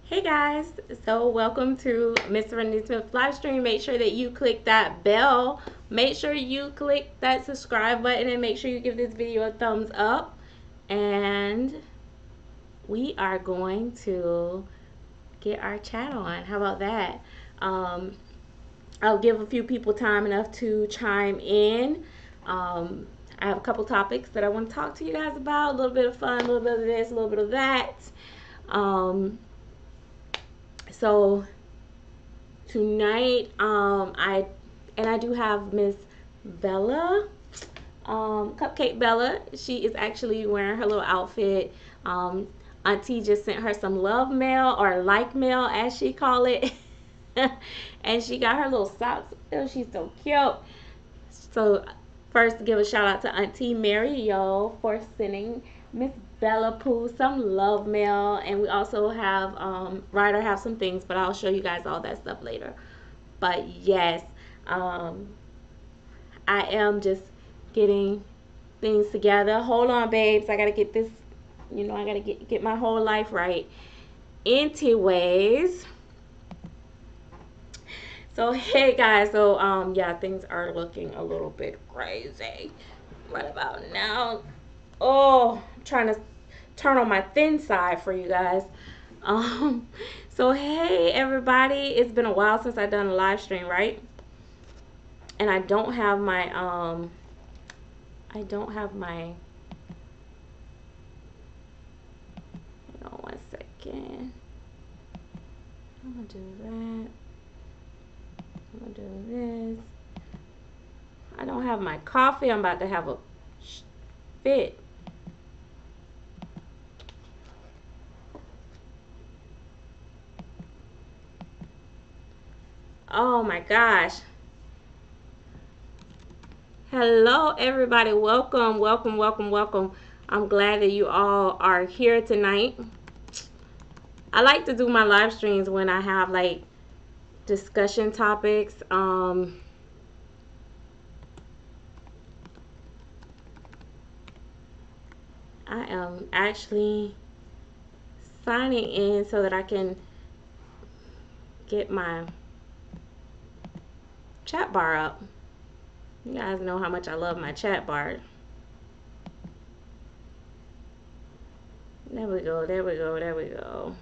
Hey guys, so welcome to MsSerenity Smith live stream. Make sure that you click that bell. Make sure you click that subscribe button and make sure you give this video a thumbs up. And we are going to get our chat on. How about that? Um, I'll give a few people time enough to chime in. I have a couple topics that I want to talk to you guys about. A little bit of fun, a little bit of this, a little bit of that. Um, so tonight, I do have Miss Bella, Cupcake Bella. She is actually wearing her little outfit. Auntie just sent her some love mail or like mail as she call it. And she got her little socks. Oh, she's so cute. So first, give a shout out to Auntie Mary Yo for sending Miss Bella Pooh some love mail, and we also have Ryder have some things, but I'll show you guys all that stuff later. But yes, um, I am just getting things together. Hold on, babes. I gotta get this. I gotta get my whole life right. Anyways, so hey guys, so yeah, things are looking a little bit crazy right about now. Oh, I'm trying to turn on my thin side for you guys. Um, so hey everybody, it's been a while since I've done a live stream, right? And I don't have my hold on one second. I'm gonna do that. I'm gonna do this. I don't have my coffee. I'm about to have a fit. Oh my gosh. Hello everybody. Welcome, welcome, welcome, welcome. I'm glad that you all are here tonight. I like to do my live streams when I have like discussion topics. I am actually signing in so that I can get my chat bar up. You guys know how much I love my chat bar. There we go, there we go, there we go.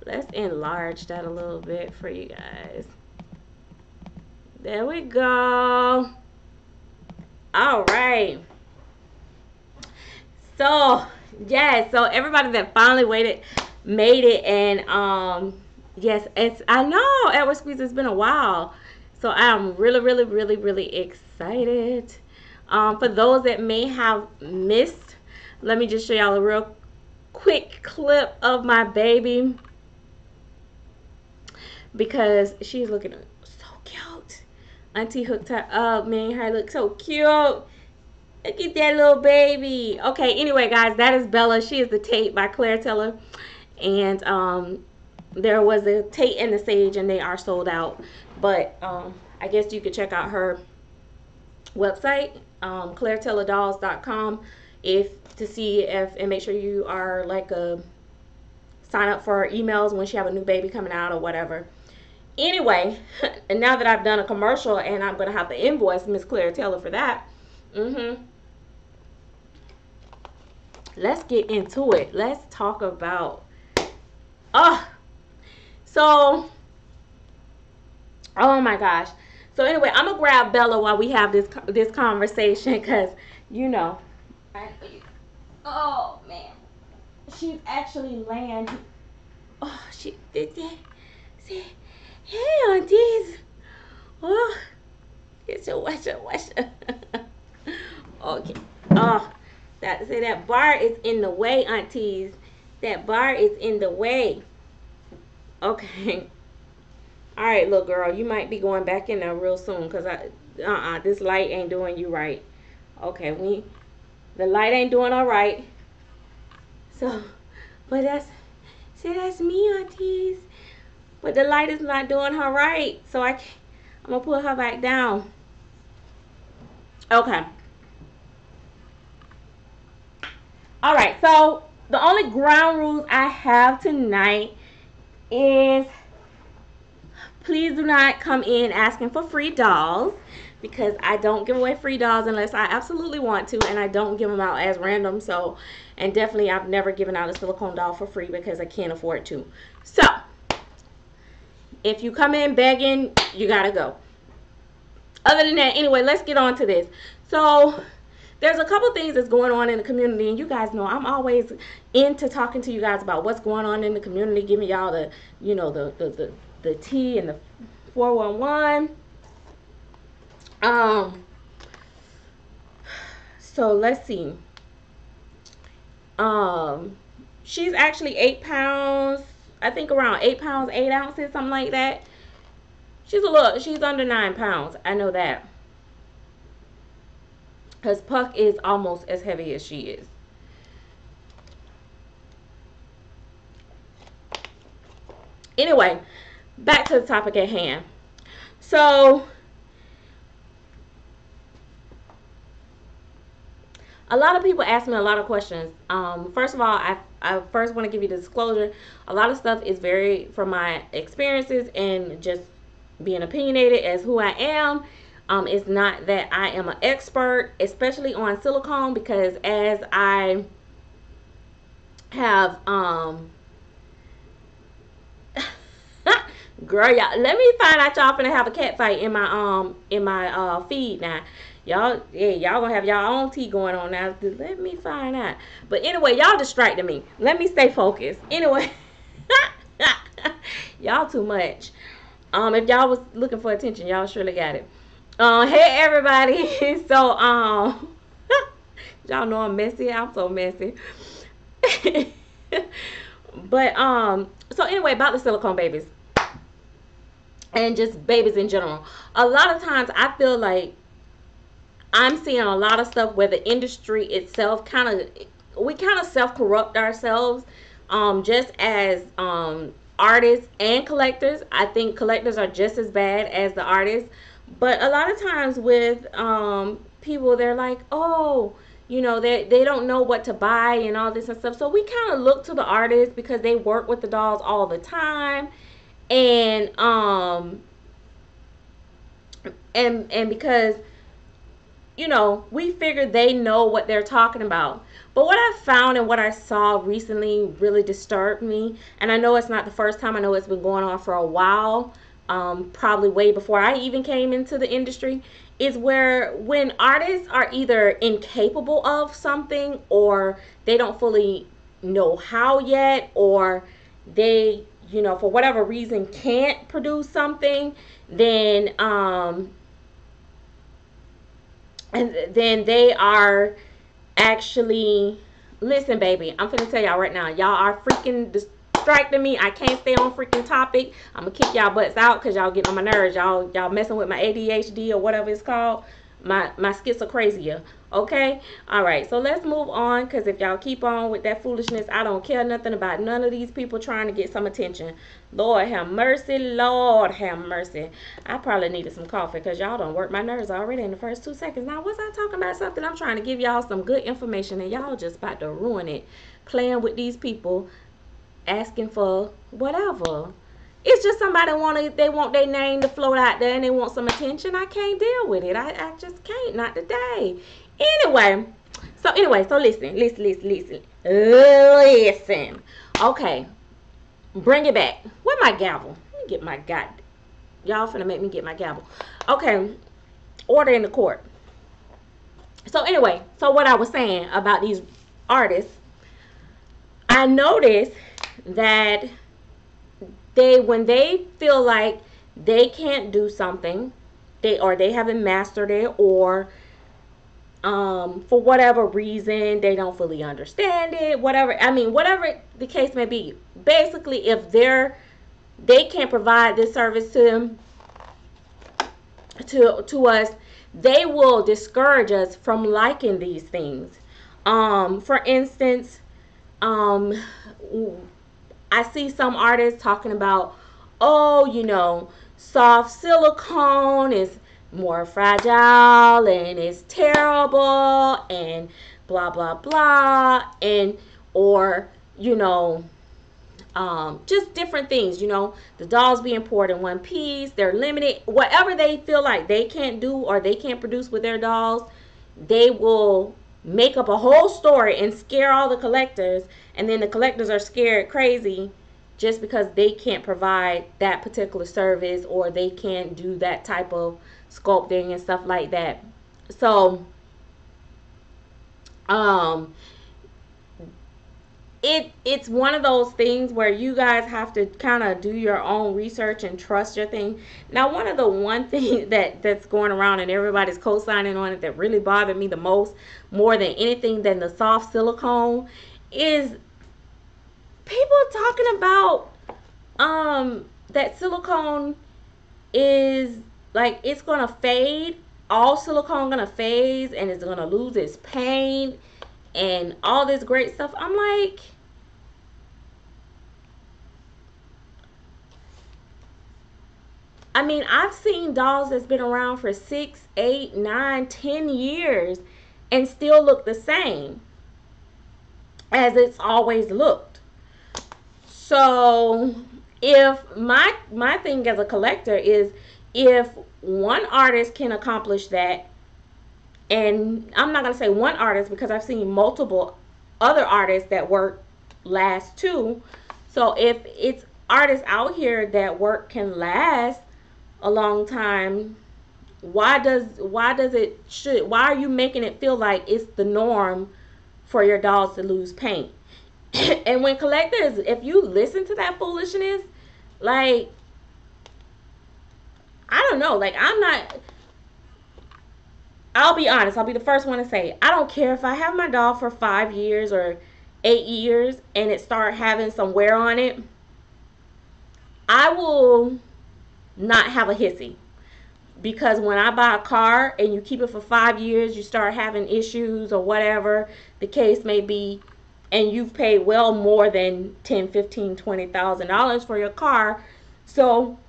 Let's enlarge that a little bit for you guys. There we go. All right. So, yes, so everybody that finally made it, and yes, I know Edward Squeeze, it's been a while. So I'm really, really, really, really excited. For those that may have missed, let me just show y'all a real quick clip of my baby because she's looking so cute. Auntie hooked her up, man. Her look so cute. Look at that little baby. Okay, anyway, guys, that is Bella. She is the Tate by Claire Teller. And there was a Tate and the Sage, and they are sold out. But I guess you could check out her website, clairetellerdolls.com, to see if, and make sure you are like sign up for her emails when she have a new baby coming out or whatever. Anyway, and now that I've done a commercial and I'm going to have to invoice Miss Claire Teller for that, let's get into it. Let's talk about, so, oh my gosh. So anyway, I'm going to grab Bella while we have this conversation because, oh man, she's actually laying, oh, she did that. See, hey, aunties. Oh, get your watch her. Okay. Oh, that bar is in the way, aunties. That bar is in the way. Okay. All right, little girl, you might be going back in there real soon because this light ain't doing you right. Okay, the light ain't doing all right. So, but that's me, aunties. But the light is not doing her right, so I'm gonna put her back down. Okay. All right, so the only ground rules I have tonight is please do not come in asking for free dolls, because I don't give away free dolls unless I absolutely want to, and I don't give them out as random. So, and definitely I've never given out a silicone doll for free because I can't afford to. So, if you come in begging, you gotta go. Other than that, anyway, let's get on to this. So, there's a couple things that's going on in the community, and you guys know I'm always into talking to you guys about what's going on in the community, giving y'all the, you know, the tea and the 411. So let's see. She's actually 8 pounds. I think around 8 pounds, 8 ounces, something like that. She's under 9 pounds. I know that. Because Puck is almost as heavy as she is. Anyway, back to the topic at hand. So, a lot of people ask me a lot of questions. First of all, I first want to give you the disclosure. A lot of stuff is very from my experiences and just being opinionated as who I am. It's not that I am an expert, especially on silicone, because as I have girl, y'all, let me find out y'all finna have a cat fight in my feed now. Y'all, yeah, y'all gonna have y'all own tea going on now. Let me find out. But anyway, y'all distracted me. Let me stay focused. Anyway, y'all too much. If y'all was looking for attention, y'all surely got it. Hey everybody. So y'all know I'm messy. I'm so messy. But so anyway, about the silicone babies and just babies in general. A lot of times I feel like I'm seeing a lot of stuff where the industry itself we kind of self-corrupt ourselves, just as artists and collectors. I think collectors are just as bad as the artists. But a lot of times with people, they're like, oh, you know, they don't know what to buy and all this and stuff. So we kind of look to the artists because they work with the dolls all the time. And and because, you know, we figure they know what they're talking about. But what I found and what I saw recently really disturbed me, and I know it's not the first time, I know it's been going on for a while, probably way before I even came into the industry, is where when artists are either incapable of something, or they don't fully know how yet, or they, you know, for whatever reason can't produce something, then and then they are actually, listen baby, I'm finna tell y'all right now, y'all are freaking distracting me. I can't stay on freaking topic. I'm gonna kick y'all butts out because y'all getting on my nerves. Y'all messing with my ADHD or whatever it's called, my schizophrenia. Okay, all right, so let's move on, because if y'all keep on with that foolishness, I don't care nothing about none of these people trying to get some attention. Lord have mercy, Lord have mercy. I probably needed some coffee because y'all don't work my nerves already in the first 2 seconds. Now, was I talking about something? I'm trying to give y'all some good information and y'all just about to ruin it, playing with these people, asking for whatever. It's just somebody they want their name to float out there and they want some attention. I can't deal with it. I just can't, not today. Anyway, so listen. Okay, bring it back. Where my gavel? Let me get my y'all finna make me get my gavel. Okay, order in the court. So anyway, so what I was saying about these artists, I noticed that when they feel like they can't do something, they haven't mastered it, or for whatever reason they don't fully understand it, whatever the case may be, basically if they can't provide this service to us, they will discourage us from liking these things. For instance, I see some artists talking about, oh, you know, soft silicone is more fragile and it's terrible and blah blah blah, and or, you know, just different things, the dolls being poured in one piece, they're limited, whatever they feel like they can't do or they can't produce with their dolls, they will make up a whole story and scare all the collectors, and then the collectors are scared crazy just because they can't provide that particular service or they can't do that type of sculpting and stuff like that. So um it's one of those things where you guys have to kind of do your own research and trust your thing. Now, one thing that's going around and everybody's co-signing on it that really bothered me the most, more than anything than the soft silicone, is people talking about that silicone is like it's gonna fade. All silicone gonna phase and it's gonna lose its paint and all this great stuff. I'm like, I mean, I've seen dolls that's been around for 6, 8, 9, 10 years and still look the same as it's always looked. So if my thing as a collector is, if one artist can accomplish that, and I'm not going to say one artist because I've seen multiple other artists that work last too. So if it's artists out here that work can last a long time, why are you making it feel like it's the norm for your dolls to lose paint? And when collectors, if you listen to that foolishness, like, I don't know, like, I'll be honest, I'll be the first one to say, I don't care if I have my doll for 5 years or 8 years and it start having some wear on it, I will not have a hissy. Because when I buy a car and you keep it for 5 years, you start having issues or whatever the case may be, and you've paid well more than $10, $15, $20,000 for your car. So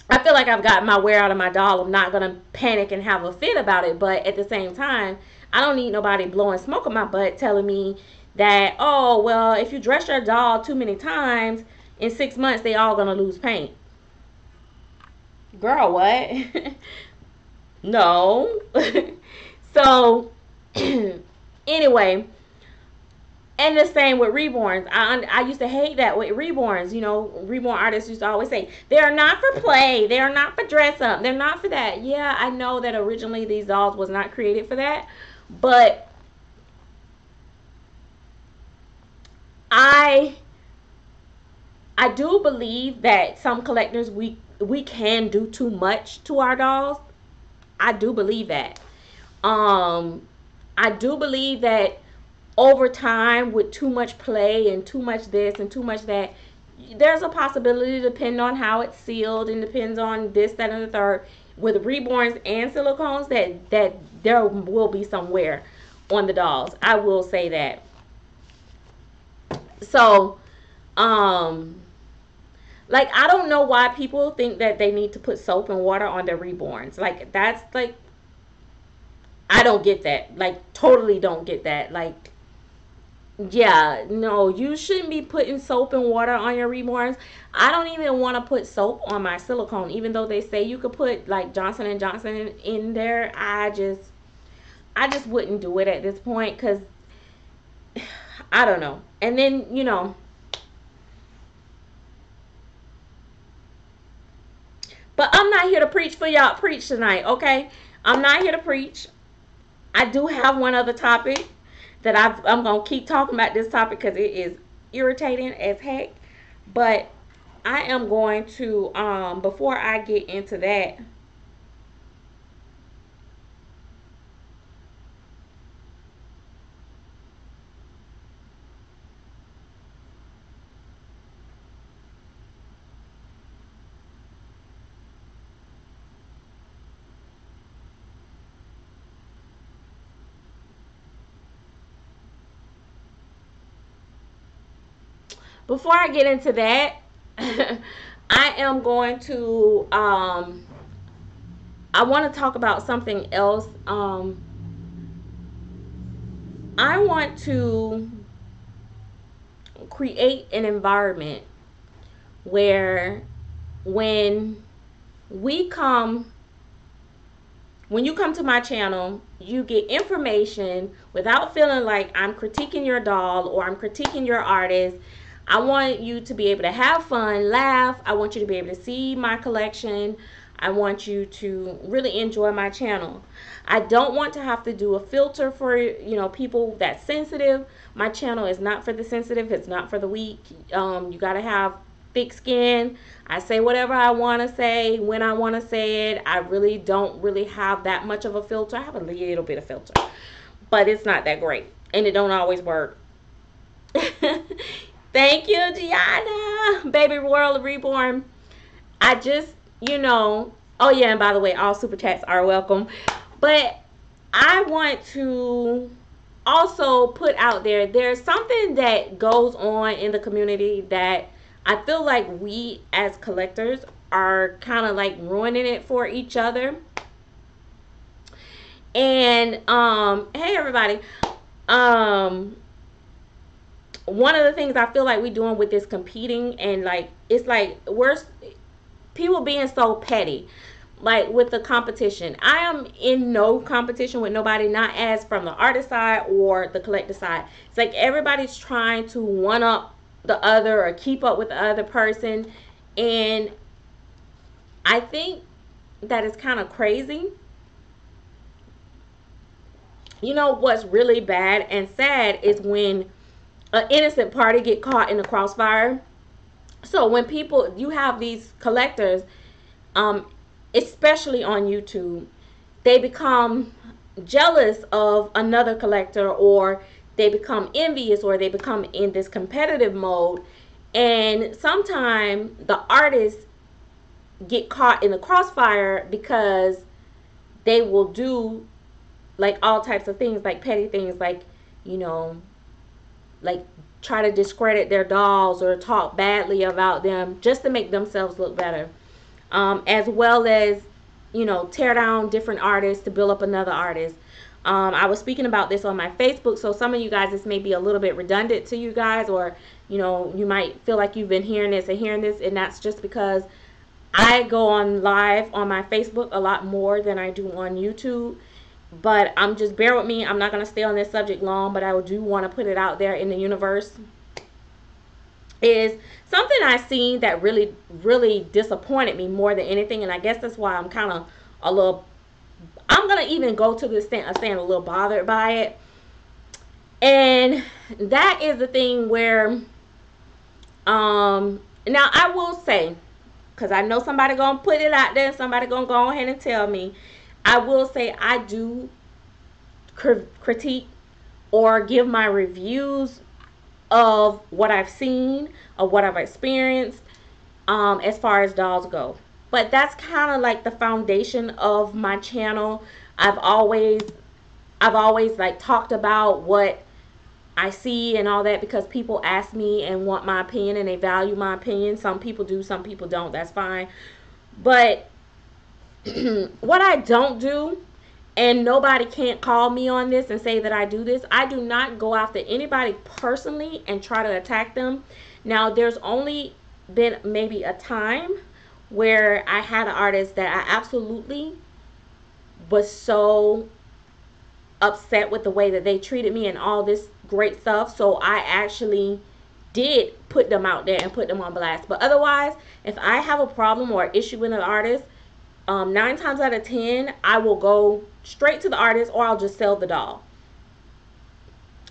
I feel like I've got my wear out of my doll. I'm not gonna panic and have a fit about it, but at the same time, I don't need nobody blowing smoke in my butt telling me that, oh well, if you dress your doll too many times in 6 months, they all gonna lose paint. Girl, what? No. So anyway, and the same with reborns. I used to hate that with reborns. Reborn artists used to always say, they're not for play. They're not for dress up. They're not for that. Yeah, I know that originally these dolls was not created for that. But I do believe that some collectors, we can do too much to our dolls. I do believe that. I do believe that over time, with too much play and too much this and too much that, there's a possibility, depending on how it's sealed and depends on this, that, and the third, with reborns and silicones, that there will be some wear on the dolls. I will say that. So, like, I don't know why people think that they need to put soap and water on their reborns. Like, that's like, I don't get that. Like, totally don't get that. Like, yeah, no, you shouldn't be putting soap and water on your reborns. I don't even want to put soap on my silicone, even though they say you could put like Johnson and Johnson in there. I just wouldn't do it at this point because I don't know. And then but I'm not here to preach for y'all. Preach tonight, okay? I'm not here to preach. I do have one other topic that I'm going to keep talking about this topic because it is irritating as heck. But I am going to, before I get into that, before I get into that, I am going to, I want to talk about something else. I want to create an environment where when we come when you come to my channel, you get information without feeling like I'm critiquing your doll or I'm critiquing your artist. I want you to be able to have fun, laugh. I want you to be able to see my collection. I want you to really enjoy my channel. I don't want to have to do a filter for, people that's sensitive. My channel is not for the sensitive. It's not for the weak. You got to have thick skin. I say whatever I want to say when I want to say it. I really don't really have that much of a filter. I have a little bit of filter, but it's not that great, and it don't always work. Thank you, Gianna. Baby World Reborn. I just, oh yeah, and by the way, all super chats are welcome. But I want to also put out there's something that goes on in the community that I feel like we as collectors are kind of like ruining it for each other. And hey everybody, one of the things I feel like we're doing with this competing, and like it's like we're people being so petty, like with the competition. I am in no competition with nobody, not as from the artist side or the collector side. It's like everybody's trying to one up the other or keep up with the other person, and I think that is kind of crazy. You know what's really bad and sad is when an innocent party get caught in the crossfire. So when you have these collectors, especially on YouTube, they become jealous of another collector, or they become envious, or they become in this competitive mode, and sometimes the artists get caught in the crossfire because they will do like all types of things, like petty things, like like try to discredit their dolls or talk badly about them just to make themselves look better, as well as tear down different artists to build up another artist. I was speaking about this on my Facebook, so some of you guys, this may be a little bit redundant to you guys, or you might feel like you've been hearing this, and that's just because I go on live on my Facebook a lot more than I do on YouTube. But just bear with me. I'm not going to stay on this subject long, but I do want to put it out there in the universe. Is something I seen that really, really disappointed me more than anything, and I guess that's why I'm kind of I'm going to even go to the extent of saying a little bothered by it. And that is the thing where, now I will say, because I know somebody going to put it out there, somebody going to go ahead and tell me, I will say I do critique or give my reviews of what I've seen, of what I've experienced, as far as dolls go. But that's kind of like the foundation of my channel. I've always like talked about what I see and all that, because people ask me and want my opinion, and they value my opinion. Some people do, some people don't. That's fine. But what I don't do, and nobody can't call me on this and say that I do this, I do not go after anybody personally and try to attack them. Now, there's only been maybe a time where I had an artist that I absolutely was so upset with the way that they treated me and all this great stuff, so I actually did put them out there and put them on blast. But otherwise, if I have a problem or issue with an artist, 9 times out of 10, I will go straight to the artist, or I'll just sell the doll.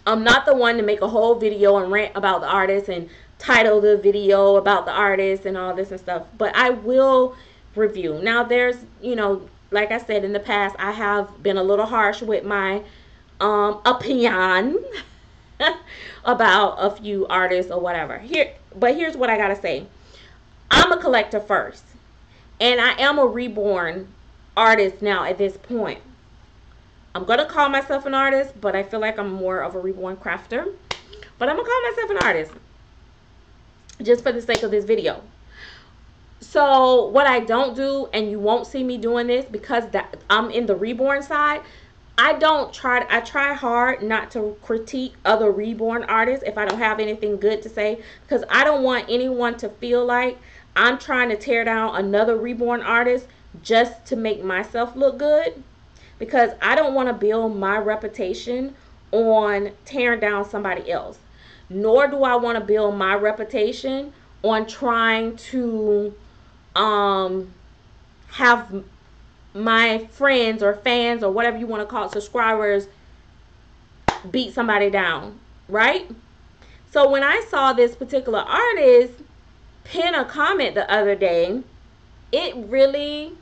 I'm not the one to make a whole video and rant about the artist and title the video about the artist and all this and stuff. But I will review. Now, there's, like I said in the past, I have been a little harsh with my opinion about a few artists or whatever. But here's what I gotta say. I'm a collector first. And I am a reborn artist now at this point. I'm going to call myself an artist, but I feel like I'm more of a reborn crafter. But I'm going to call myself an artist, just for the sake of this video. So what I don't do, and you won't see me doing this because I'm in the reborn side, I try hard not to critique other reborn artists if I don't have anything good to say, because I don't want anyone to feel like I'm trying to tear down another reborn artist just to make myself look good, because I don't want to build my reputation on tearing down somebody else. Nor do I want to build my reputation on trying to um have my friends or fans or whatever you want to call it, subscribers, beat somebody down, right? So when I saw this particular artist pin a comment the other day, it really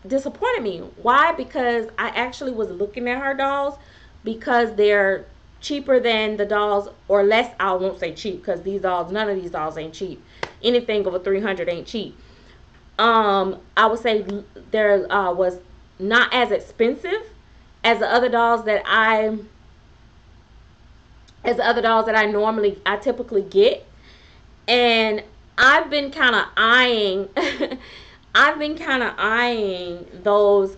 disappointed me. Why? Because I actually was looking at her dolls, because they're cheaper than the dolls, or less. I won't say cheap, because these dolls, none of these dolls ain't cheap. Anything over 300 ain't cheap. I would say there was not as expensive as the other dolls that I typically get. And I've been kind of eyeing those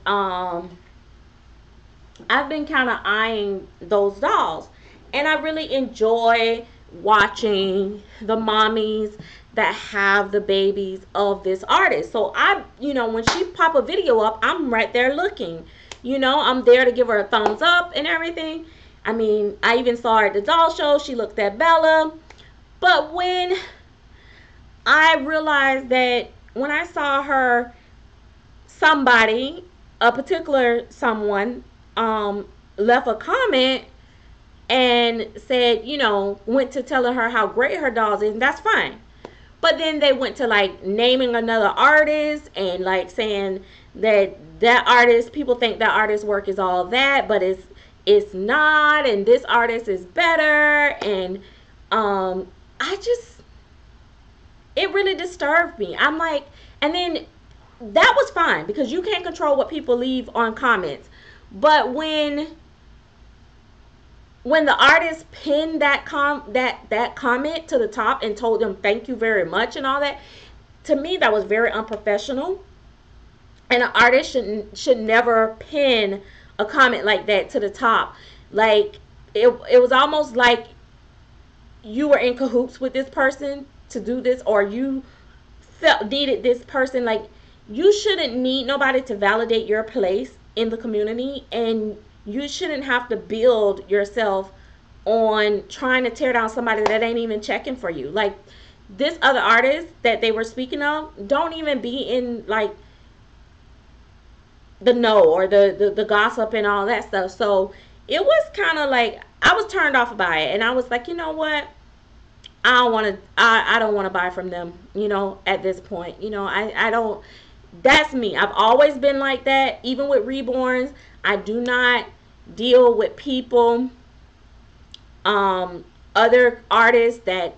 dolls, and I really enjoy watching the mommies that have the babies of this artist. So when she pop a video up, I'm right there looking. I'm there to give her a thumbs up and everything. I mean, I even saw her at the doll show. She looked at Bella. But when I realized that, when I saw her, a particular someone, left a comment and said, went to telling her how great her dolls is, and that's fine. But then they went to like naming another artist and like saying that artist, people think that artist's work is all that, but it's not, and this artist is better. And I just, it really disturbed me. I'm like, and then that was fine, because you can't control what people leave on comments. But when the artist pinned that comment to the top and told them thank you very much and all that, to me that was very unprofessional. And an artist should never pin a comment like that to the top. Like, it was almost like you were in cahoots with this person to do this, or you needed this person. Like, you shouldn't need nobody to validate your place in the community, and you shouldn't have to build yourself on trying to tear down somebody that ain't even checking for you. Like, this other artist that they were speaking of don't even be in like the know or the gossip and all that stuff. So it was kind of like, I was turned off by it, and I was like, you know what, I don't want to buy from them, at this point. I don't, that's me. I've always been like that. Even with reborns, I do not deal with people, other artists that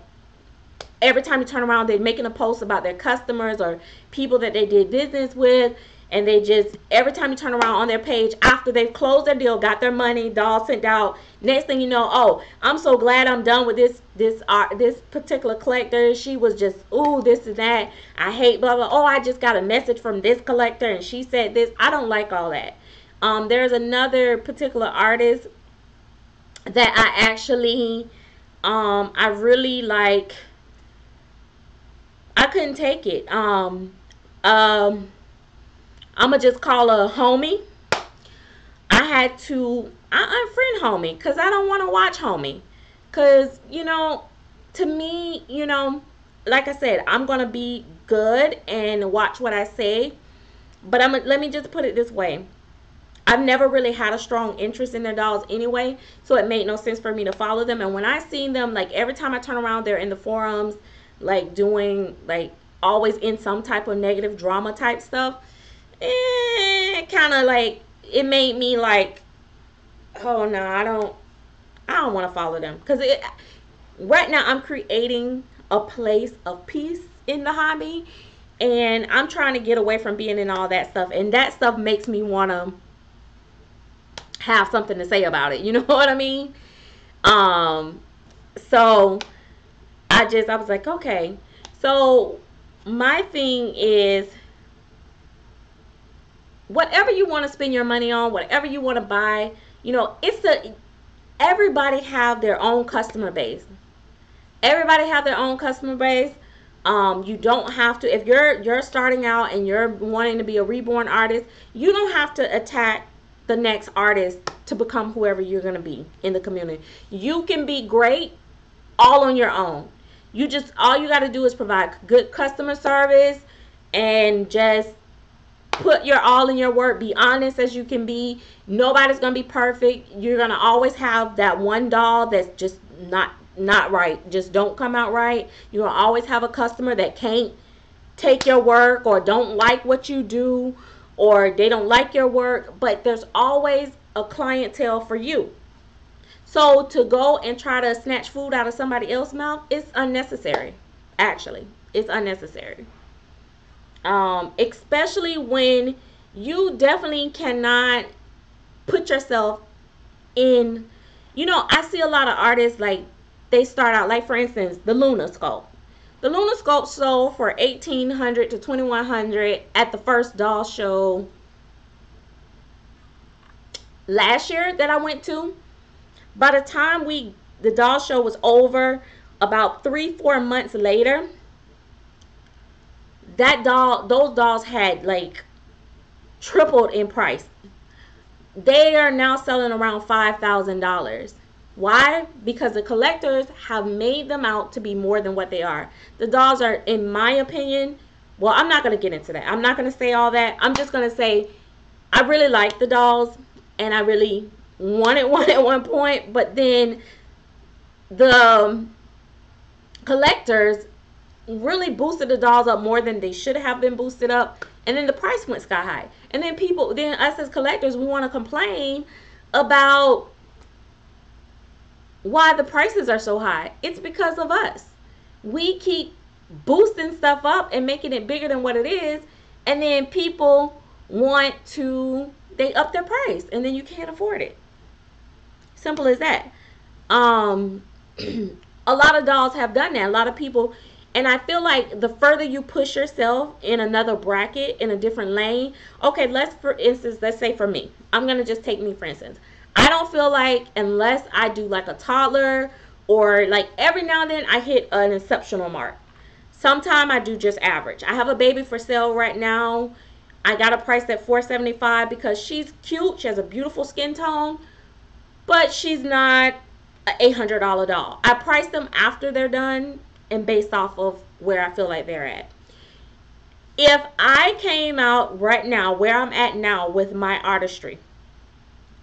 every time you turn around, they're making a post about their customers or people that they did business with, and they just, every time you turn around on their page after they've closed their deal, got their money, doll sent out, next thing you know, oh, I'm so glad I'm done with this particular collector. She was just, ooh, this is that, I hate blah blah. Oh, I just got a message from this collector and she said this. I don't like all that. There's another particular artist that I actually I really like. I couldn't take it. I'ma just call her homie. I had to unfriend homie, because I don't want to watch homie. Because, to me, like I said, I'm going to be good and watch what I say. But let me just put it this way. I've never really had a strong interest in their dolls anyway, so it made no sense for me to follow them. And when I seen them, like, every time I turn around, they're in the forums, like, doing, like, always in some type of negative drama type stuff. Kind of like, it made me like, oh no, I don't want to follow them, because right now I'm creating a place of peace in the hobby, and I'm trying to get away from being in all that stuff, and that stuff makes me want to have something to say about it. You know what I mean? So I was like, okay. So my thing is, whatever you want to spend your money on, whatever you want to buy, you know, everybody have their own customer base. Everybody have their own customer base. You don't have to, if you're starting out and you're wanting to be a reborn artist, you don't have to attack the next artist to become whoever you're going to be in the community. You can be great all on your own. All you got to do is provide good customer service and just put your all in your work. Be honest as you can be. Nobody's gonna be perfect. You're gonna always have that one doll that's just not right, just don't come out right. You're gonna always have a customer that can't take your work or don't like what you do, or they don't like your work, but there's always a clientele for you. So to go and try to snatch food out of somebody else's mouth is unnecessary. Actually, it's unnecessary. Especially when you definitely cannot put yourself in. You know, I see a lot of artists, like, they start out, like, for instance, the Luna sculpt. The Luna sculpt sold for $1,800 to $2,100 at the first doll show last year that I went to. By the time the doll show was over, about 3-4 months later, those dolls had, like, tripled in price. They are now selling around $5,000. Why? Because the collectors have made them out to be more than what they are. The dolls are, in my opinion, well, I'm not going to get into that. I'm not going to say all that. I'm just going to say I really like the dolls, and I really wanted one at one point, but then the collectors really boosted the dolls up more than they should have been boosted up, and then the price went sky high. And then us as collectors, we want to complain about why the prices are so high. It's because of us. We keep boosting stuff up and making it bigger than what it is, and then people they up their price, and then you can't afford it. Simple as that. A lot of dolls have done that. A lot of people. And I feel like the further you push yourself in another bracket, in a different lane. Okay, let's say for me. I'm going to just take me for instance. I don't feel like, unless I do like a toddler, or like every now and then I hit an exceptional mark. Sometime I do just average. I have a baby for sale right now. I got a price at $475 because she's cute. She has a beautiful skin tone, but she's not an $800 doll. I price them after they're done and based off of where I feel like they're at. If I came out right now where I'm at now with my artistry,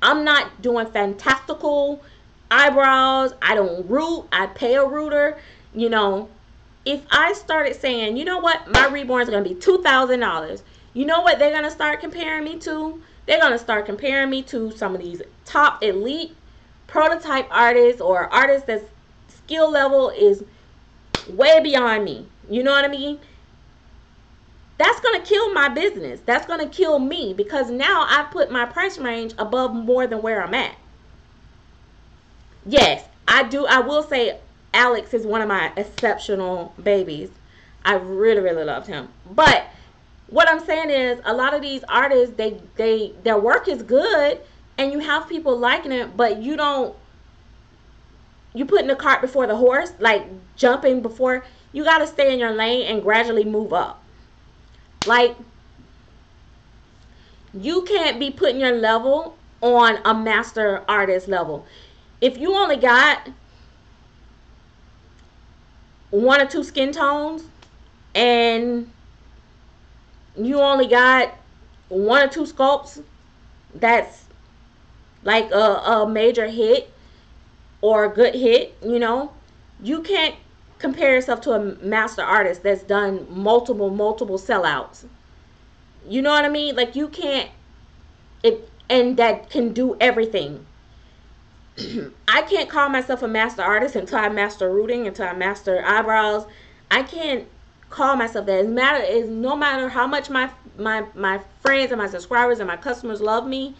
I'm not doing fantastical eyebrows. I don't root. I pay a rooter. You know, if I started saying, you know what, my reborn is going to be $2,000, you know what they're going to start comparing me to? They're going to start comparing me to some of these top elite prototype artists, or artists that's skill level is way beyond me. You know what I mean? That's going to kill my business. That's going to kill me, because now I put my price range above more than where I'm at. Yes, I will say Alex is one of my exceptional babies. I really, really loved him. But what I'm saying is, a lot of these artists, their work is good, and you have people liking it, but you putting the cart before the horse, like jumping before. You got to stay in your lane and gradually move up. Like, you can't be putting your level on a master artist level. If you only got 1 or 2 skin tones, and you only got 1 or 2 sculpts that's like a major hit or a good hit, you know, you can't compare yourself to a master artist that's done multiple sellouts. You know what I mean? Like, you can't, and that can do everything. I can't call myself a master artist until I master rooting, until I master eyebrows. I can't call myself that. No matter how much my friends and my subscribers and my customers love me,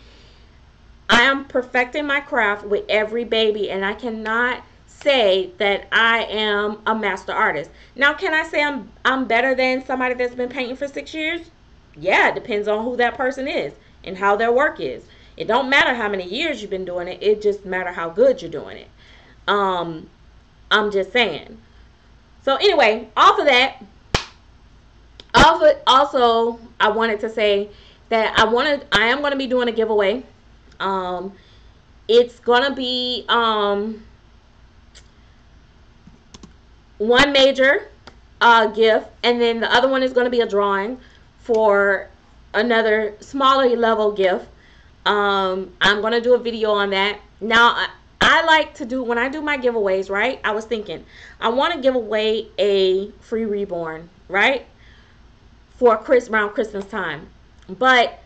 I am perfecting my craft with every baby, and I cannot say that I am a master artist. Now, can I say I'm better than somebody that's been painting for 6 years? Yeah, it depends on who that person is and how their work is. It don't matter how many years you've been doing it. It just matter how good you're doing it. Um, I'm just saying. So anyway, off of that, also I wanted to say that I am gonna be doing a giveaway. Um, it's gonna be one major gift, and then the other one is gonna be a drawing for another smaller level gift. I'm gonna do a video on that. Now, I like to do, when I do my giveaways, right? I was thinking I want to give away a free reborn, right? For around Christmas time. But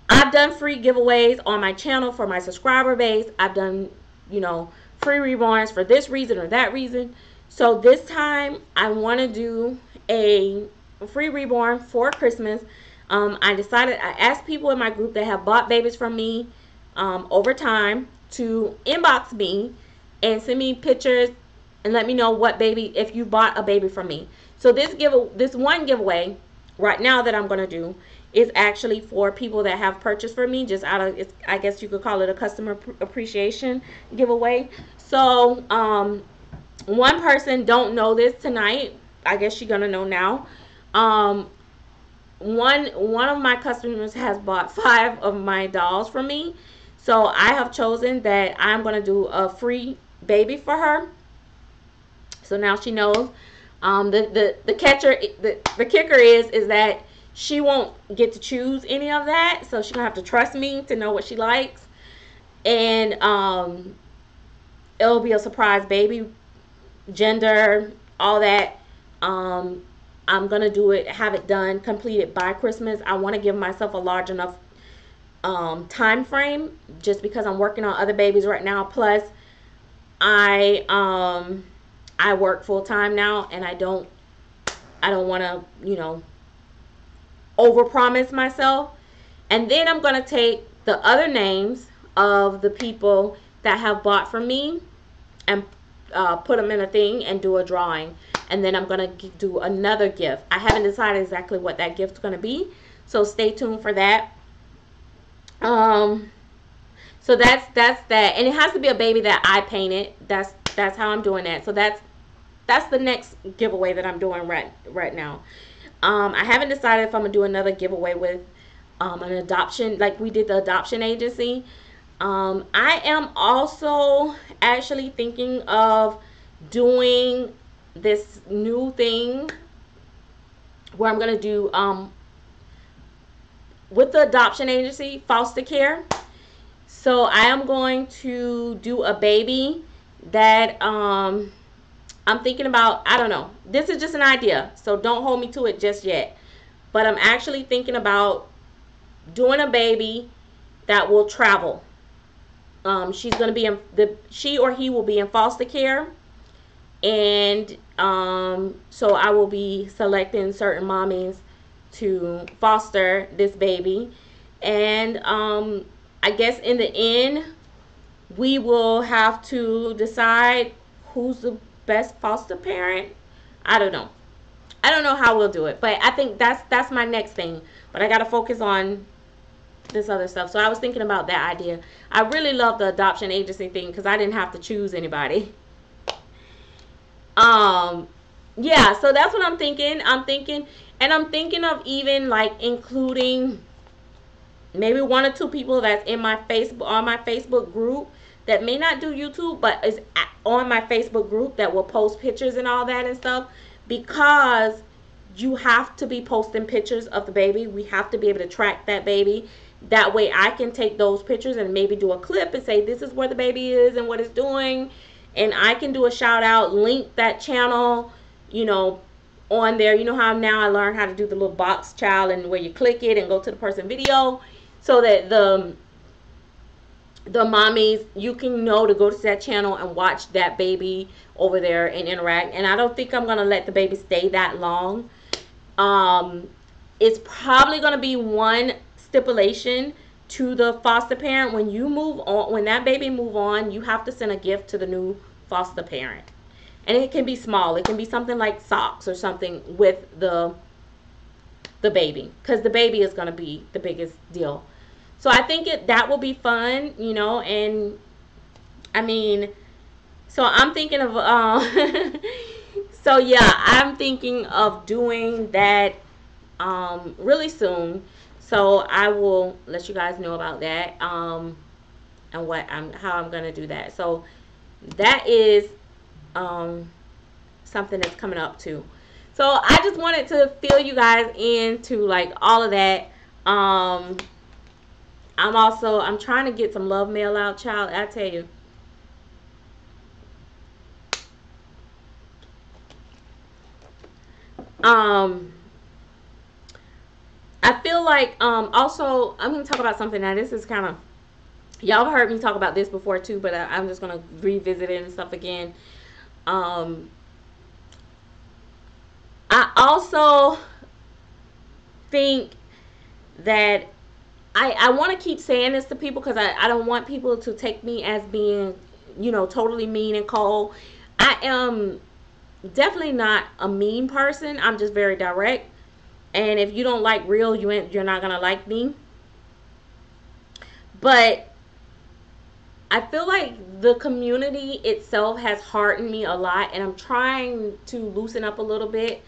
I've done free giveaways on my channel for my subscriber base. I've done, free reborns for this reason or that reason. So this time I want to do a free reborn for Christmas. I asked people in my group that have bought babies from me over time to inbox me and send me pictures and let me know what baby, if you bought a baby from me. So this one giveaway right now that I'm going to do is actually for people that have purchased from me, just out of, I guess you could call it a customer appreciation giveaway. So one person don't know this tonight. I guess you're going to know now. One of my customers has bought 5 of my dolls from me. So I have chosen that I'm going to do a free baby for her. So now she knows. The kicker is that she won't get to choose any of that. So she's going to have to trust me to know what she likes. And it'll be a surprise baby, gender, all that. I'm going to have it done, completed by Christmas. I want to give myself a large enough time frame, just because I'm working on other babies right now. Plus, I work full time now, and I don't want to, overpromise myself. And then I'm going to take the other names of the people that have bought from me and put them in a thing and do a drawing. And then I'm going to do another gift. I haven't decided exactly what that gift's going to be, so stay tuned for that. So that's that, and it has to be a baby that I painted. That's how I'm doing that. So that's the next giveaway that I'm doing right now. I haven't decided if I'm gonna do another giveaway with an adoption, like we did the adoption agency. I am also actually thinking of doing this new thing where I'm gonna do with the adoption agency, foster care. So I am going to do a baby that I'm thinking about. I don't know. This is just an idea, so don't hold me to it just yet. But I'm actually thinking about doing a baby that will travel. She's going to be she or he will be in foster care. And so I will be selecting certain mommies to foster this baby. And I guess in the end, we will have to decide who's the best foster parent. I don't know. I don't know how we'll do it, but I think that's my next thing. But I got to focus on this other stuff. So I was thinking about that idea. I really love the adoption agency thing because I didn't have to choose anybody. Yeah, so that's what I'm thinking. I'm thinking of even like including maybe 1 or 2 people that's in my Facebook group that may not do YouTube, but is on my Facebook group that will post pictures and all that and stuff, because you have to be posting pictures of the baby. We have to be able to track that baby. That way I can take those pictures and maybe do a clip and say this is where the baby is and what it's doing, and I can do a shout out, link that channel, on there. You know how now I learned how to do the little box child and where you click it and go to the person video, so that the mommies, you can know to go to that channel and watch that baby over there and interact. And I don't think I'm gonna let the baby stay that long. It's probably gonna be one stipulation to the foster parent: when you move on, when that baby move on, you have to send a gift to the new foster parent. And it can be small. It can be something like socks or something with the the baby, because the baby is going to be the biggest deal. So I think that will be fun, you know. And I mean, so I'm thinking of so yeah, I'm thinking of doing that really soon. So I will let you guys know about that, and how I'm gonna do that. So that is um something that's coming up too. So I just wanted to fill you guys into like all of that. Um, I'm trying to get some love mail out, child. I tell you. Um, I feel like also I'm gonna talk about something now. This is kind of, y'all have heard me talk about this before too, but I'm just gonna revisit it and stuff again. Um, I also think that I want to keep saying this to people because I don't want people to take me as being, you know, totally mean and cold. I am definitely not a mean person. I'm just very direct. And if you don't like real, you're not gonna like me. But I feel like the community itself has hardened me a lot, and I'm trying to loosen up a little bit.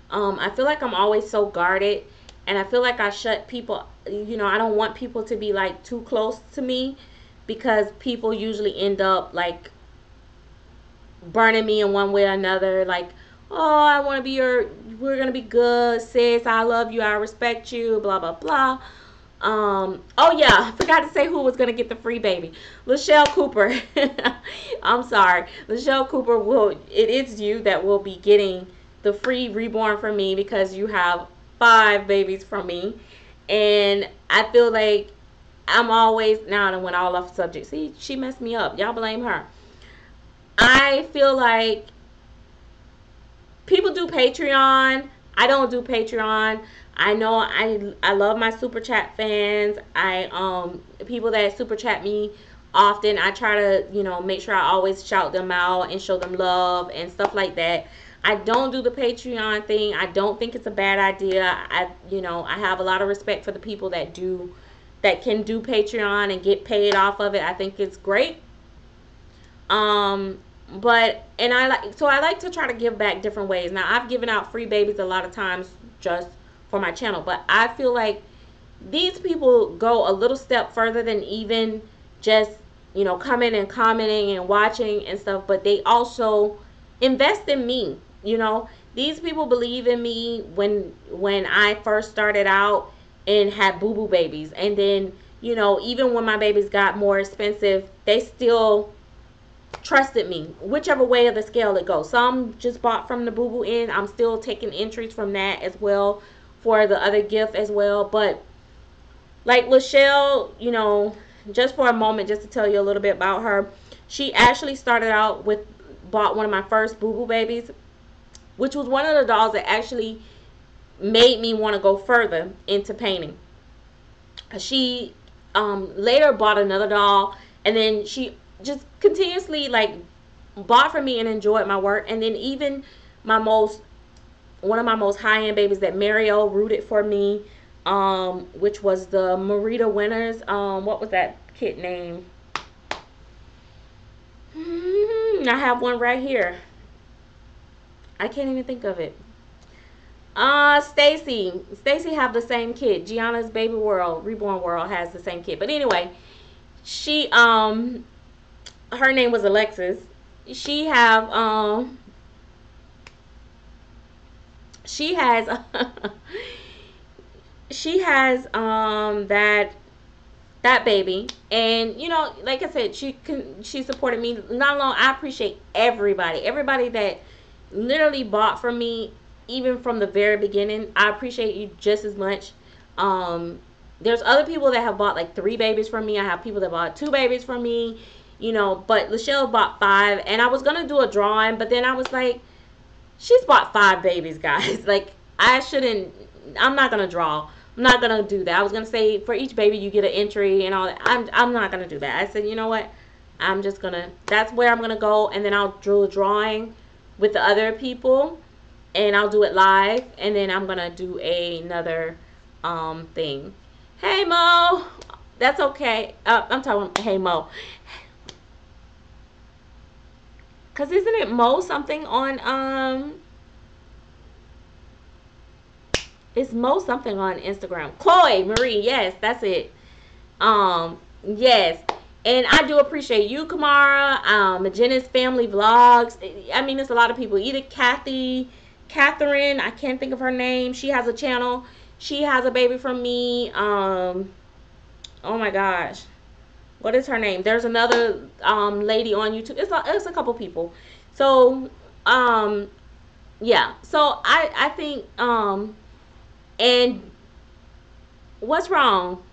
I feel like I'm always so guarded, and I feel like I shut people. You know, I don't want people to be like too close to me because people usually end up like burning me in one way or another. Like, oh, I want to be we're gonna be good, sis. I love you. I respect you. Blah blah blah. Oh yeah, I forgot to say who was gonna get the free baby. Lachelle Cooper. I'm sorry. Lachelle Cooper it is you that will be getting the free reborn from me because you have 5 babies from me. And I feel like I'm always, now I went all off subject. See, she messed me up. Y'all blame her. I feel like people do Patreon. I don't do Patreon. I know I love my super chat fans. People that super chat me often, I try to, you know, make sure I always shout them out and show them love and stuff like that. I don't do the Patreon thing. I don't think it's a bad idea. I have a lot of respect for the people that can do Patreon and get paid off of it. I think it's great. Um, I like to try to give back different ways. Now I've given out free babies a lot of times just for my channel, but I feel like these people go a little step further than even just, you know, coming and commenting and watching and stuff, but they also invest in me. You know, these people believe in me when I first started out and had boo boo babies, and then, you know, even when my babies got more expensive, they still trusted me, whichever way of the scale it goes. Some just bought from the boo boo end. I'm still taking entries from that as well for the other gift as well. But like Lachelle, you know, just for a moment, just to tell you a little bit about her, she actually started out with, bought one of my first boo boo babies, which was one of the dolls that actually made me want to go further into painting. She later bought another doll, and then she just continuously like bought from me and enjoyed my work. And then even my most one of my most high-end babies that Mariel rooted for me, which was the Marita Winters. What was that kid name? I have one right here. I can't even think of it. Stacy have the same kid. Gianna's Baby World, Reborn World has the same kid. But anyway, she her name was Alexis. She have she has she has that baby, and you know, like I said, she supported me not long. I appreciate everybody that literally bought from me, even from the very beginning. I appreciate you just as much. There's other people that have bought like 3 babies from me. I have people that bought 2 babies from me, you know, but Lachelle bought 5, and I was gonna do a drawing, but then I was like, she's bought 5 babies, guys. Like, I'm not gonna draw. I'm not gonna do that. I was gonna say for each baby you get an entry and all that. I'm not gonna do that. I said, you know what? I'm just gonna, that's where I'm gonna go, and then I'll do a drawing with the other people. and I'll do it live, and then I'm gonna do another thing. Hey Mo, that's okay. I'm talking. Hey Mo, cause isn't it Mo something on It's Mo something on Instagram. Chloe Marie, yes, that's it. Yes. And I do appreciate you, Kamara. Jenna's family vlogs. I mean, it's a lot of people. Either Catherine, I can't think of her name. She has a channel. She has a baby from me. Oh my gosh, what is her name? There's another lady on YouTube. It's a couple people. So yeah. So I think and what's wrong?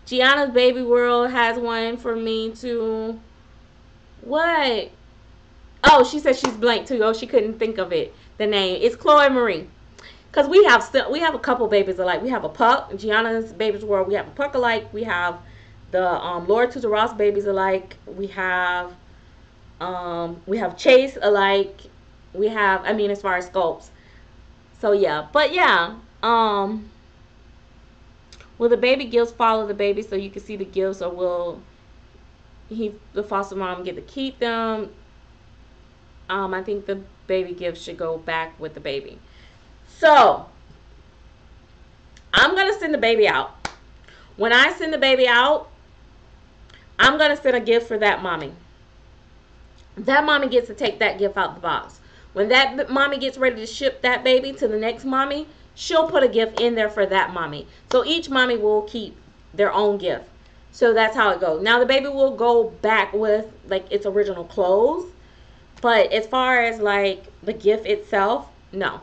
Gianna's Baby World has one for me too. What? Oh, she said she's blank too. Oh, she couldn't think of it. The name. It's Chloe Marie. Cause we have a couple babies alike. We have a Puck, Gianna's Baby's World. We have a Puck alike. We have the Laura to the Ross babies alike. We have Chase alike. We have, I mean, as far as sculpts. So yeah, but yeah. Will the baby gifts follow the baby so you can see the gifts, or will the foster mom get to keep them? I think the baby gifts should go back with the baby. So I'm gonna send the baby out. When I send the baby out, I'm gonna send a gift for that mommy. That mommy gets to take that gift out the box. When that mommy gets ready to ship that baby to the next mommy, she'll put a gift in there for that mommy. So each mommy will keep their own gift. So that's how it goes. Now the baby will go back with like its original clothes. But as far as like the gift itself, no.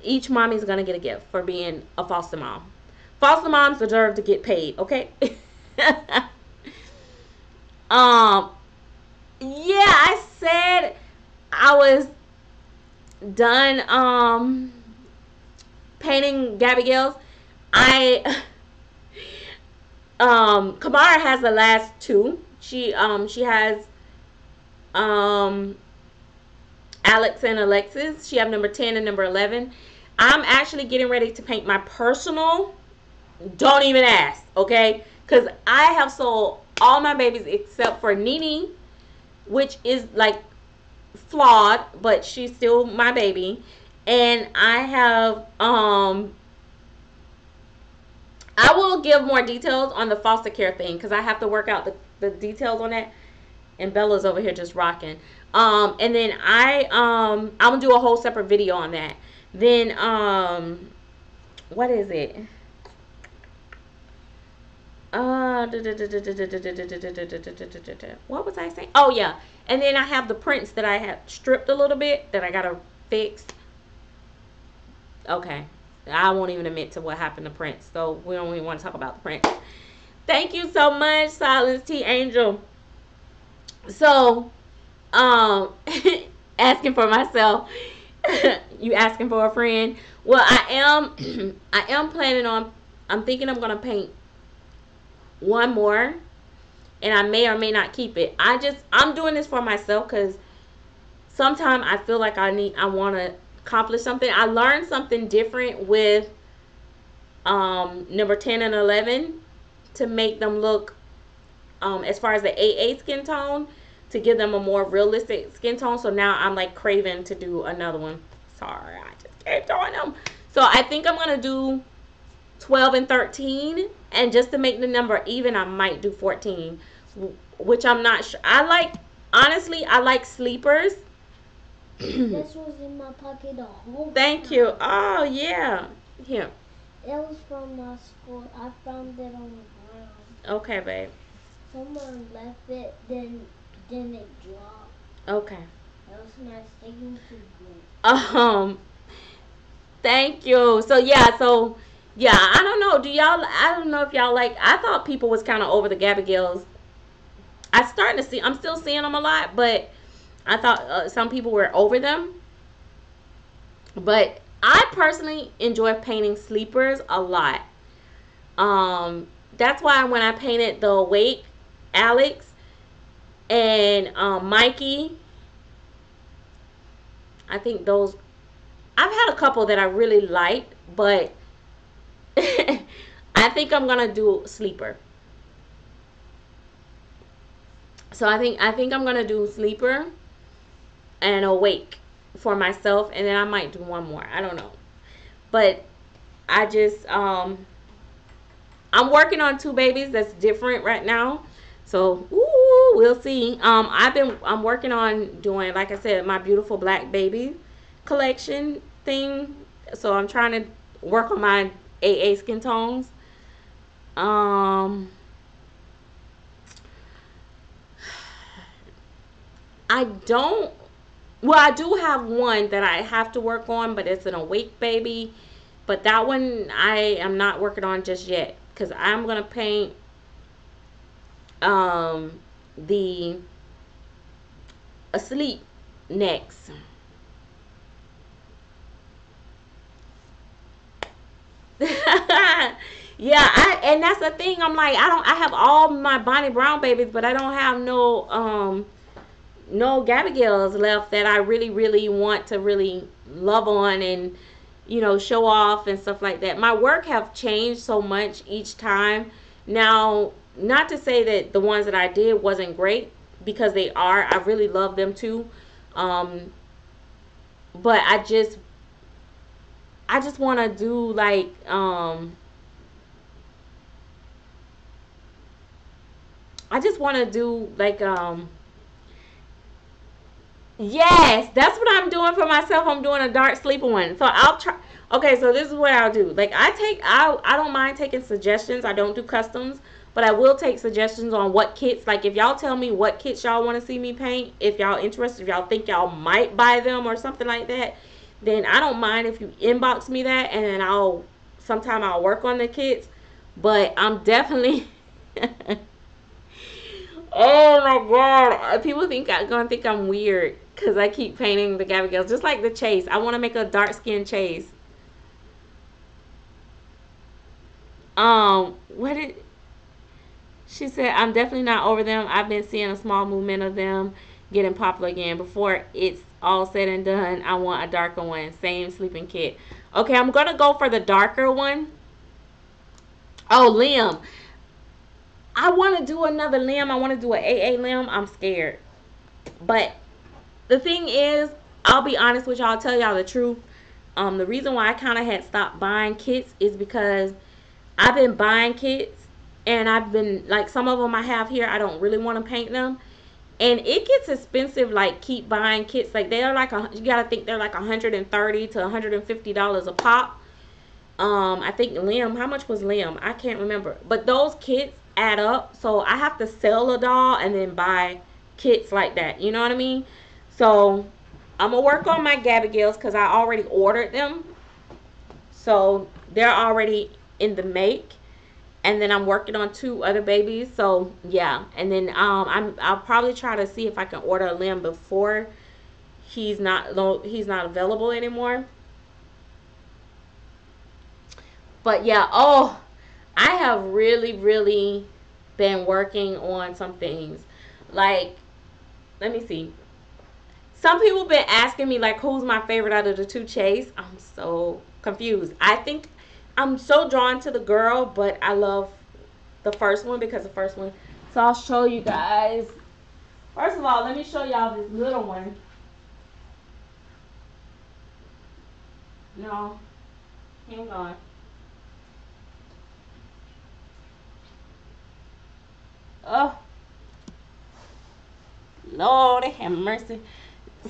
Each mommy's going to get a gift for being a foster mom. Foster moms deserve to get paid, okay? Yeah, I said I was done painting Gabby Gills. Kamara has the last two. She has Alex and Alexis. She have number 10 and number 11. I'm actually getting ready to paint my personal. Don't even ask, okay? Because I have sold all my babies except for Nene, which is like flawed, but she's still my baby. And I have I will give more details on the foster care thing because I have to work out the details on that. And Bella's over here just rocking. And then I'm gonna do a whole separate video on that. Then what is it? What was I saying? Oh yeah. And then I have the prints that I have stripped a little bit that I gotta fix. Okay. I won't even admit to what happened to Prince, so we don't even want to talk about the Prince. Thank you so much, Silence T Angel. So, asking for myself. You asking for a friend? Well, I am planning on. I'm thinking I'm gonna paint one more, and I may or may not keep it. I'm doing this for myself because sometimes I feel like I want to accomplish something. I learned something different with number 10 and 11 to make them look as far as the AA skin tone, to give them a more realistic skin tone. So now I'm like craving to do another one. Sorry, I just kept doing them. So I think I'm gonna do 12 and 13, and just to make the number even, I might do 14, which I'm not sure. Honestly, I like sleepers. This was in my pocket the whole Thank time. you. Oh yeah, here. It was from my school. I found it on the ground. Okay, babe. Someone left it, then it dropped. Okay. That was my sticking to glue. Thank you. So yeah, I don't know. I don't know if y'all like. I thought people was kind of over the Gabby Gills. I'm still seeing them a lot, but I thought some people were over them. But I personally enjoy painting sleepers a lot. That's why when I painted the Awake, Alex, and Mikey, I think those, I've had a couple that I really liked, but I think I'm gonna do sleeper. So I think I'm gonna do sleeper and awake for myself, and then I might do one more. I don't know, but I just I'm working on two babies that's different right now. So we'll see. I'm working on doing, like I said, my beautiful black baby collection thing. So I'm trying to work on my AA skin tones. Um, I don't. Well, I do have one that I have to work on, but it's an awake baby. But that one I am not working on just yet because I'm gonna paint the asleep next. Yeah, and that's the thing. I'm like, I have all my Bonnie Brown babies, but I don't have no Gabby Gills left that I really really want to really love on and show off and stuff like that. My work have changed so much each time. Now, not to say that the ones that I did wasn't great, because they are. I really love them too. Um, but I just want to do like I just want to do like yes, that's what I'm doing for myself. I'm doing a dark sleep one. So I'll try. Okay, so this is what I'll do. Like I don't mind taking suggestions. I don't do customs, but I will take suggestions on what kits. Like if y'all tell me what kits y'all want to see me paint, if y'all interested, if y'all think y'all might buy them or something like that, then I don't mind if you inbox me that, and then I'll work on the kits. But I'm definitely oh my god! People gonna think I'm weird because I keep painting the Gabby Girls, just like the Chase. I want to make a dark skin Chase. What did she said? I'm definitely not over them. I've been seeing a small movement of them getting popular again. Before it's all said and done, I want a darker one. Same sleeping kit. Okay, I'm gonna go for the darker one. Oh, Liam. I want to do another Liam. I want to do an AA Liam. I'm scared, but the thing is, I'll be honest with y'all, tell y'all the truth. The reason why I kind of had stopped buying kits is because I've been buying kits, and I've been like, some of them I have here, I don't really want to paint them, and it gets expensive. Like, keep buying kits, like they're like you gotta think they're like $130 to $150 a pop. I think Liam, how much was Liam? I can't remember, but those kits add up, so I have to sell a doll and then buy kits like that. You know what I mean? So I'm gonna work on my Gabby Gills because I already ordered them, so they're already in the make. And then I'm working on two other babies. So yeah, and then I'll probably try to see if I can order a limb before he's not available anymore. But yeah, oh, I have really really been working on some things. Like, let me see. Some people been asking me like, who's my favorite out of the two Chase. I'm so confused. I think I'm so drawn to the girl, but I love the first one because the first one. So I'll show you guys. First of all, let me show y'all this little one. No, hang on. Oh, Lord have mercy.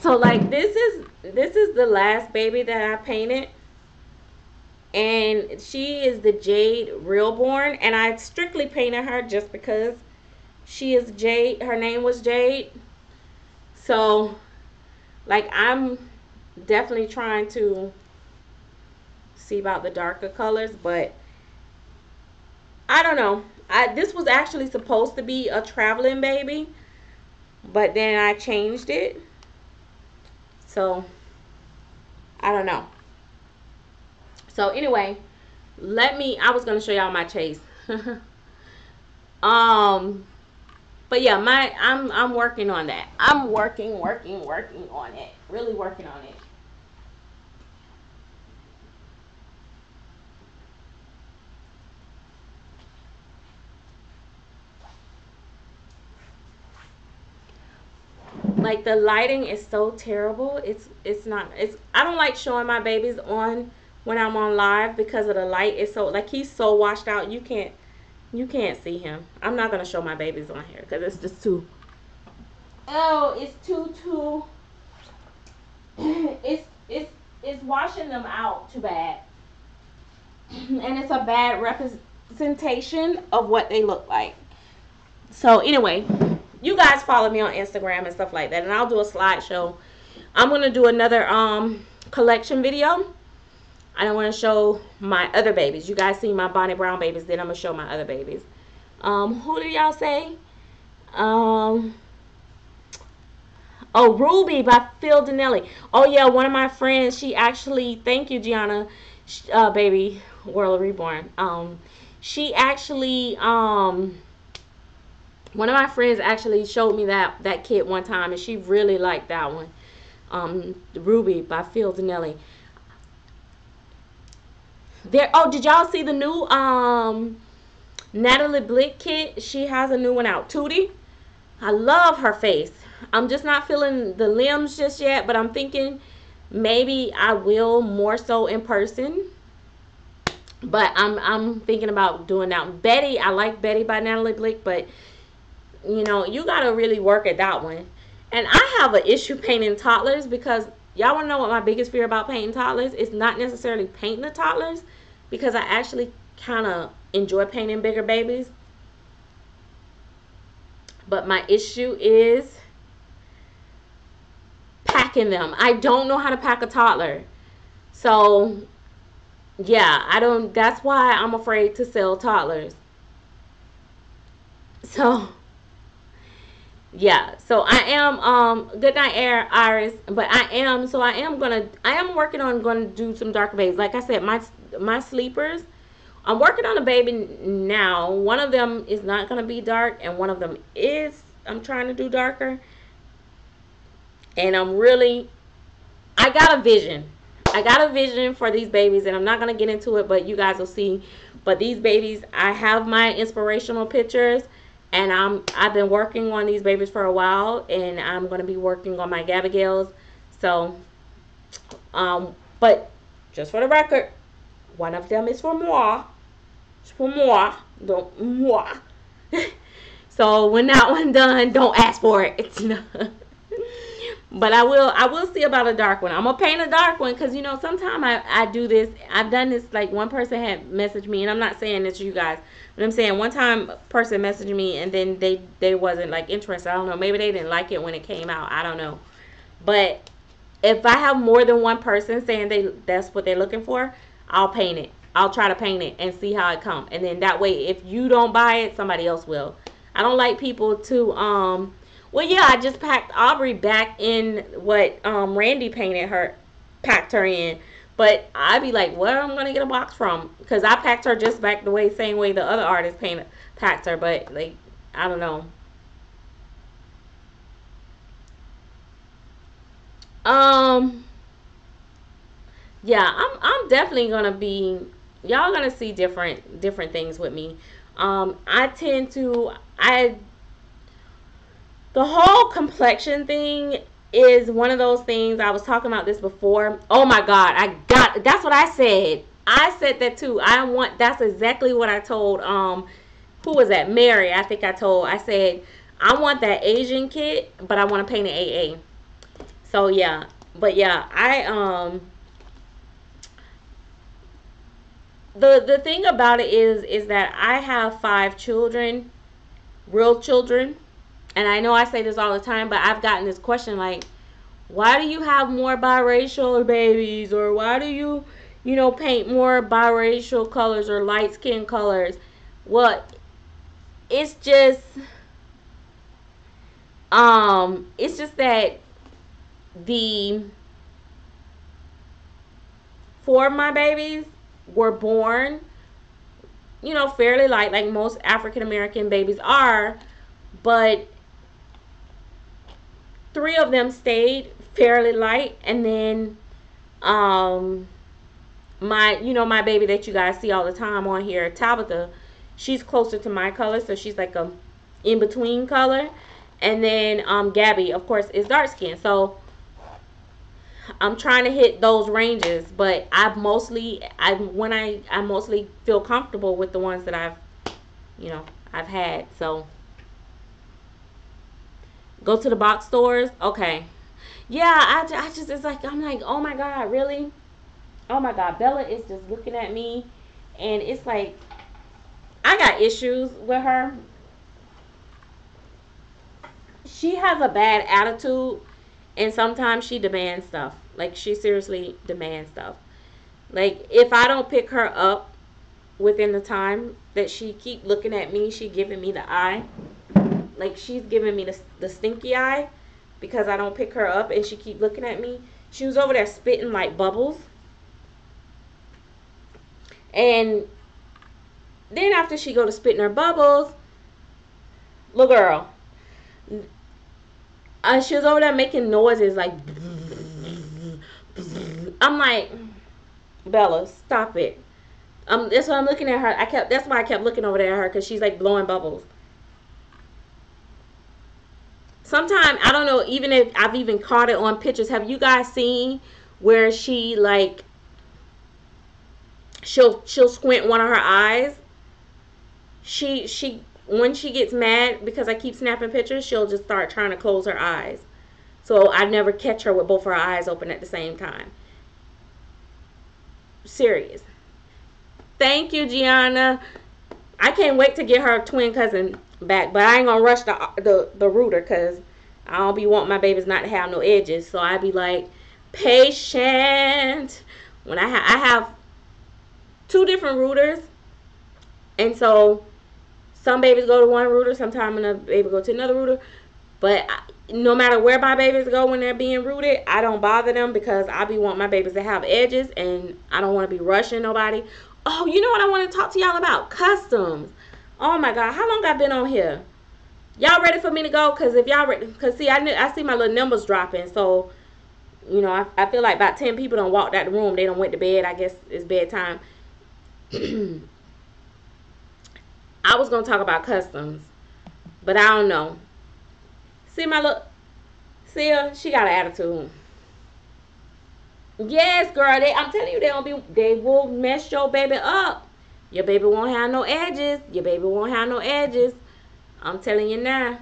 So like, this is the last baby that I painted, and she is the Jade Realborn, and I strictly painted her just because she is Jade. Her name was Jade. So like, I'm definitely trying to see about the darker colors, but I don't know. This was actually supposed to be a traveling baby, but then I changed it. So I don't know. So anyway, I was gonna show y'all my Chase. um but yeah, I'm working on that. I'm working on it. Really working on it. Like the lighting is so terrible. It's not. It's I don't like showing my babies on when I'm on live because of the light. It's so like he's so washed out. You can't see him. I'm not gonna show my babies on here because it's just too. Oh, it's too. It's washing them out too bad, and it's a bad representation of what they look like. So anyway, you guys follow me on Instagram and stuff like that, and I'll do a slideshow. I'm gonna do another collection video. I don't want to show my other babies. You guys see my Bonnie Brown babies, then I'm gonna show my other babies. Who do y'all say? Oh, Ruby by Phil Danelli. Oh yeah, one of my friends. She actually. Thank you, Gianna. Baby World Reborn. She actually. One of my friends actually showed me that kit one time, and she really liked that one. Ruby by Phil Danelli. There. Oh, did y'all see the new Natalie Blick kit? She has a new one out. Tootie. I love her face. I'm just not feeling the limbs just yet, but I'm thinking maybe I will more so in person. But I'm thinking about doing that. Betty, I like Betty by Natalie Blick, but you know, you gotta really work at that one. And I have an issue painting toddlers because y'all wanna know what my biggest fear about painting toddlers? It's not necessarily painting the toddlers because I actually kinda enjoy painting bigger babies. But my issue is packing them. I don't know how to pack a toddler. So, yeah, that's why I'm afraid to sell toddlers. So, yeah. So I am good night Iris, but I am working on going to do some darker babies. Like I said, my sleepers, I'm working on a baby now. One of them is not going to be dark and one of them is I'm trying to do darker. And I got a vision. I got a vision for these babies, and I'm not going to get into it, but you guys will see. But these babies, I have my inspirational pictures, and I've been working on these babies for a while, and I'm going to be working on my Gabagales. So, but just for the record, one of them is for moi. It's for moi. Don't moi. So when that one done, don't ask for it. It's not. But I will see about a dark one. I'm gonna paint a dark one because you know sometimes I do this. I've done this. Like one person had messaged me, and I'm not saying it's you guys, but I'm saying one time a person messaged me and then they wasn't like interested. I don't know. Maybe they didn't like it when it came out. I don't know. But if I have more than one person saying that's what they're looking for, I'll paint it. I'll try to paint it and see how it comes. And then that way, if you don't buy it, somebody else will. I don't like people to well, yeah, I just packed Aubrey back in what Randy packed her in. But I'd be like, where am I gonna get a box from? Because I packed her just back the same way the other artist packed her. But like, I don't know. Um, yeah, I'm definitely gonna be. Y'all gonna see different things with me. I tend to I The whole complexion thing is one of those things. I was talking about this before. Oh my God, that's what I said. I said that too. That's exactly what I told who was that? Mary, I said I want that Asian kit, but I want to paint an AA. So yeah. But yeah, the thing about it is that I have 5 children, real children. And I know I say this all the time, but I've gotten this question like, why do you have more biracial babies? Or why do you paint more biracial colors or light skin colors? Well, it's just, that the 4 of my babies were born, fairly light, like most African American babies are, but 3 of them stayed fairly light, and then my baby that you guys see all the time on here, Tabitha, she's closer to my color, so she's like a in between color. And then Gabby, of course, is dark skin. So I'm trying to hit those ranges, but I mostly feel comfortable with the ones that I've had. So go to the box stores. Okay. Yeah, I just it's like I'm like, oh my god, really? Oh my god, Bella is just looking at me, and it's like I got issues with her. She has a bad attitude, and sometimes she demands stuff. Like she seriously demands stuff. Like if I don't pick her up within the time that she keep looking at me, she giving me the eye. Like she's giving me the stinky eye because I don't pick her up and she keep looking at me. She was over there spitting like bubbles. And then after she go to spitting her bubbles, little girl, she was over there making noises like. I'm like, Bella, stop it. That's why I'm looking at her. That's why I kept looking over there at her because she's like blowing bubbles. Sometimes I don't know. Even if I've even caught it on pictures, have you guys seen where she like she'll squint one of her eyes? She when she gets mad because I keep snapping pictures, she'll just start trying to close her eyes. So I never catch her with both her eyes open at the same time. Serious. Thank you, Gianna. I can't wait to get her twin cousin back, but I ain't gonna rush the rooter because I don't be wanting my babies not to have no edges. So I be like patient. When I have two different rooters, and so some babies go to one rooter, sometimes another baby go to another rooter. But no matter where my babies go when they're being rooted, I don't bother them because I be wanting my babies to have edges, and I don't want to be rushing nobody. Oh, you know what I want to talk to y'all about? Customs. Oh my God, how long I been on here? Y'all ready for me to go? Cause if y'all ready, cause see, I see my little numbers dropping. So, I feel like about 10 people don't walked out the room. They don't went to bed. I guess it's bedtime. I was gonna talk about customs, but I don't know. See my look. See her? She got an attitude. Yes, girl. I'm telling you, they will mess your baby up. Your baby won't have no edges. Your baby won't have no edges. I'm telling you now.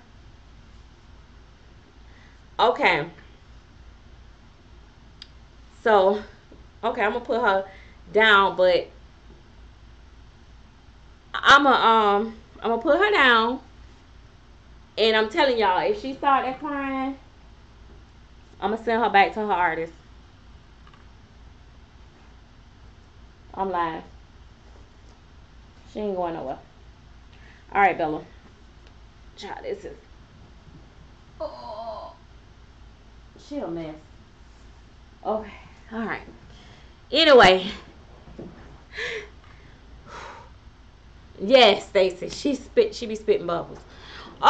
Okay. So, okay, I'm gonna put her down, but I'm gonna put her down, and I'm telling y'all, if she start crying, I'm gonna send her back to her artist. I'm lying. She ain't going nowhere. All right, Bella. Child, this is. Oh, she a mess. Okay. All right. Anyway. Yes, Stacy. She be spitting bubbles.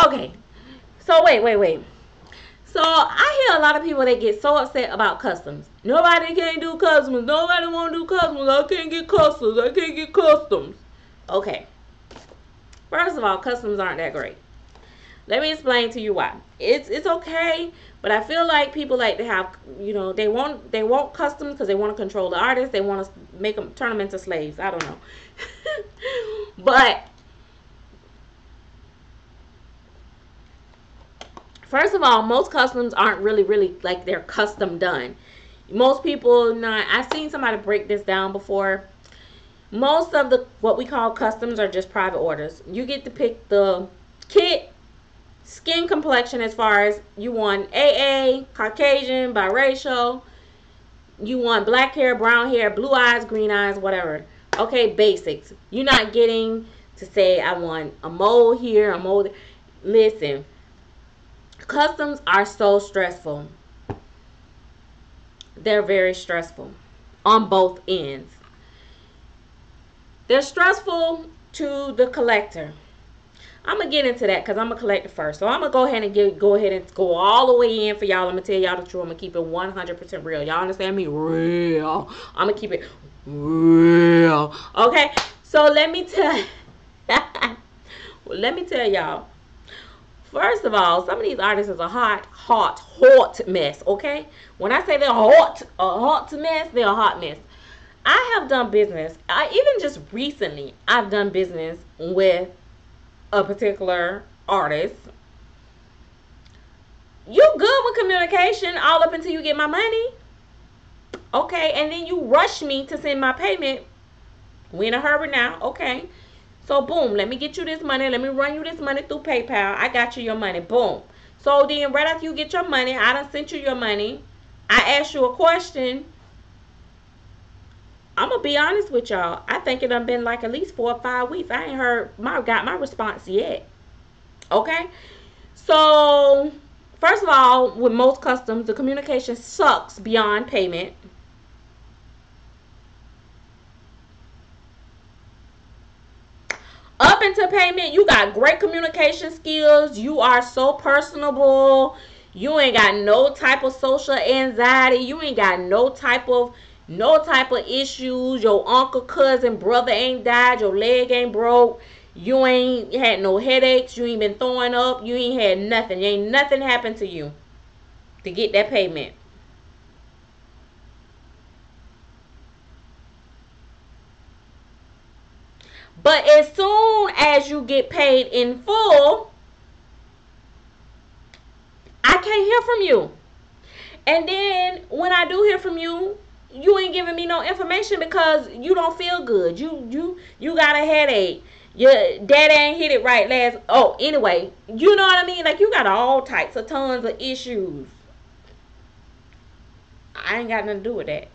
Okay. So wait. So I hear a lot of people that get so upset about customs. Nobody can do customs. Nobody want to do customs. I can't get customs. I can't get customs. Okay. First of all, customs aren't that great. Let me explain to you why. It's okay, but I feel like people like to have, they want customs because they want to control the artists. They want to turn them into slaves. I don't know. But first of all, most customs aren't really like they're custom done. Most people not. I've seen somebody break this down before. Most of the what we call customs are just private orders. You get to pick the kit, skin complexion as far as you want AA, Caucasian, biracial, you want black hair, brown hair, blue eyes, green eyes, whatever. Okay, basics. You're not getting to say I want a mole here, a mole there. Listen, customs are so stressful. They're very stressful on both ends. They're stressful to the collector. I'm gonna get into that because I'm a collector first. So I'm gonna go ahead and go all the way in for y'all. I'm gonna tell y'all the truth. I'm gonna keep it 100% real. Y'all understand me? Real. I'm gonna keep it real. Okay. So let me tell y'all. First of all, some of these artists is a hot mess, okay? When I say they're a hot mess, they're a hot mess. I have done business, even just recently, I've done business with a particular artist. You good with communication all up until you get my money, okay? And then you rush me to send my payment. We in a hurry now, okay? So boom, let me get you this money. Let me run you this money through PayPal. I got you your money. Boom. So then right after you get your money, I done sent you your money. I asked you a question. I'm gonna be honest with y'all. I think it done been like at least 4 or 5 weeks. I ain't got my response yet. Okay? So first of all, with most customs, the communication sucks beyond payment. Up into payment, you got great communication skills. You are so personable. You ain't got no type of social anxiety. You ain't got no type of issues. Your uncle, cousin, brother ain't died. Your leg ain't broke. You ain't had no headaches. You ain't been throwing up. You ain't had nothing. Ain't nothing happened to you to get that payment. But as soon as you get paid in full, I can't hear from you. And then when I do hear from you, you ain't giving me no information because you don't feel good. You got a headache. Your dad ain't hit it right last. Oh, anyway, you know what I mean? Like you got all types of tons of issues. I ain't got nothing to do with that.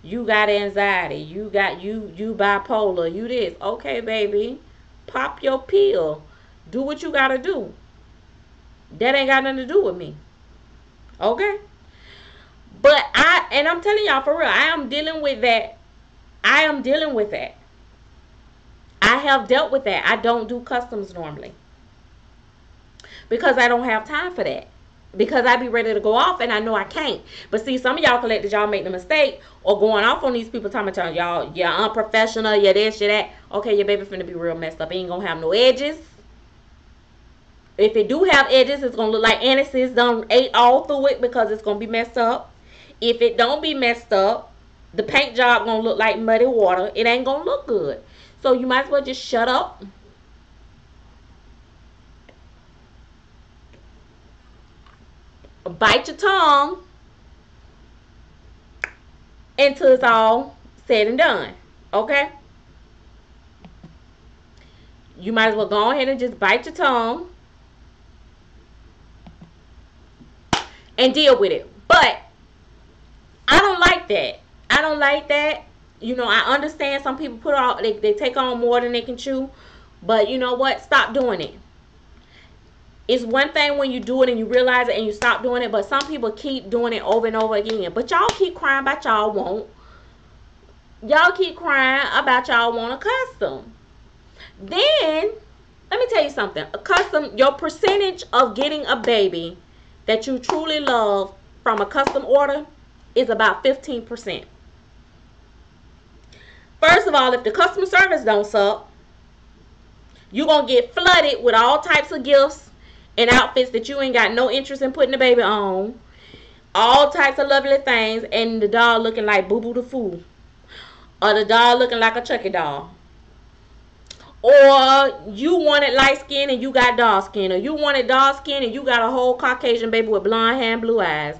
You got anxiety. You bipolar. You this. Okay, baby. Pop your pill. Do what you gotta do. That ain't got nothing to do with me. Okay? But I'm telling y'all for real, I am dealing with that. I am dealing with that. I have dealt with that. I don't do customs normally because I don't have time for that. Because I be ready to go off and I know I can't. But see, some of y'all collectors, y'all make the mistake or going off on these people talking about y'all, you're unprofessional, you're this, you're that. Okay, your baby finna be real messed up. It ain't gonna have no edges. If it do have edges, it's gonna look like anise done ate all through it because it's gonna be messed up. If it don't be messed up, the paint job gonna look like muddy water. It ain't gonna look good. So you might as well just shut up, bite your tongue until it's all said and done. Okay? You might as well go ahead and just bite your tongue and deal with it. But I don't like that. I don't like that. You know, I understand some people they take on more than they can chew. But you know what? Stop doing it. It's one thing when you do it and you realize it and you stop doing it, but some people keep doing it over and over again. But y'all keep crying about y'all won't. Y'all keep crying about y'all want a custom. Then, let me tell you something. A custom, your percentage of getting a baby that you truly love from a custom order is about 15%. First of all, if the customer service don't suck, you're going to get flooded with all types of gifts and outfits that you ain't got no interest in putting the baby on. All types of lovely things, and the doll looking like Boo Boo the Fool. Or the doll looking like a Chucky doll. Or you wanted light skin and you got dark skin. Or you wanted dark skin and you got a whole Caucasian baby with blonde hair and blue eyes.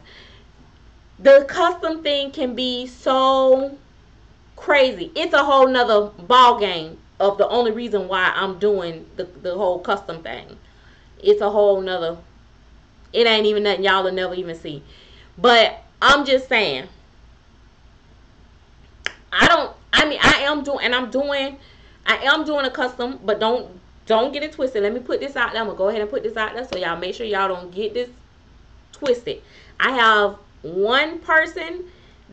The custom thing can be so crazy. It's a whole nother ball game of the only reason why I'm doing the whole custom thing. It's a whole nother. It ain't even nothing y'all will never even see. But I'm just saying. I am doing a custom, but don't get it twisted. Let me put this out there. I'm gonna go ahead and put this out there so y'all make sure y'all don't get this twisted. I have one person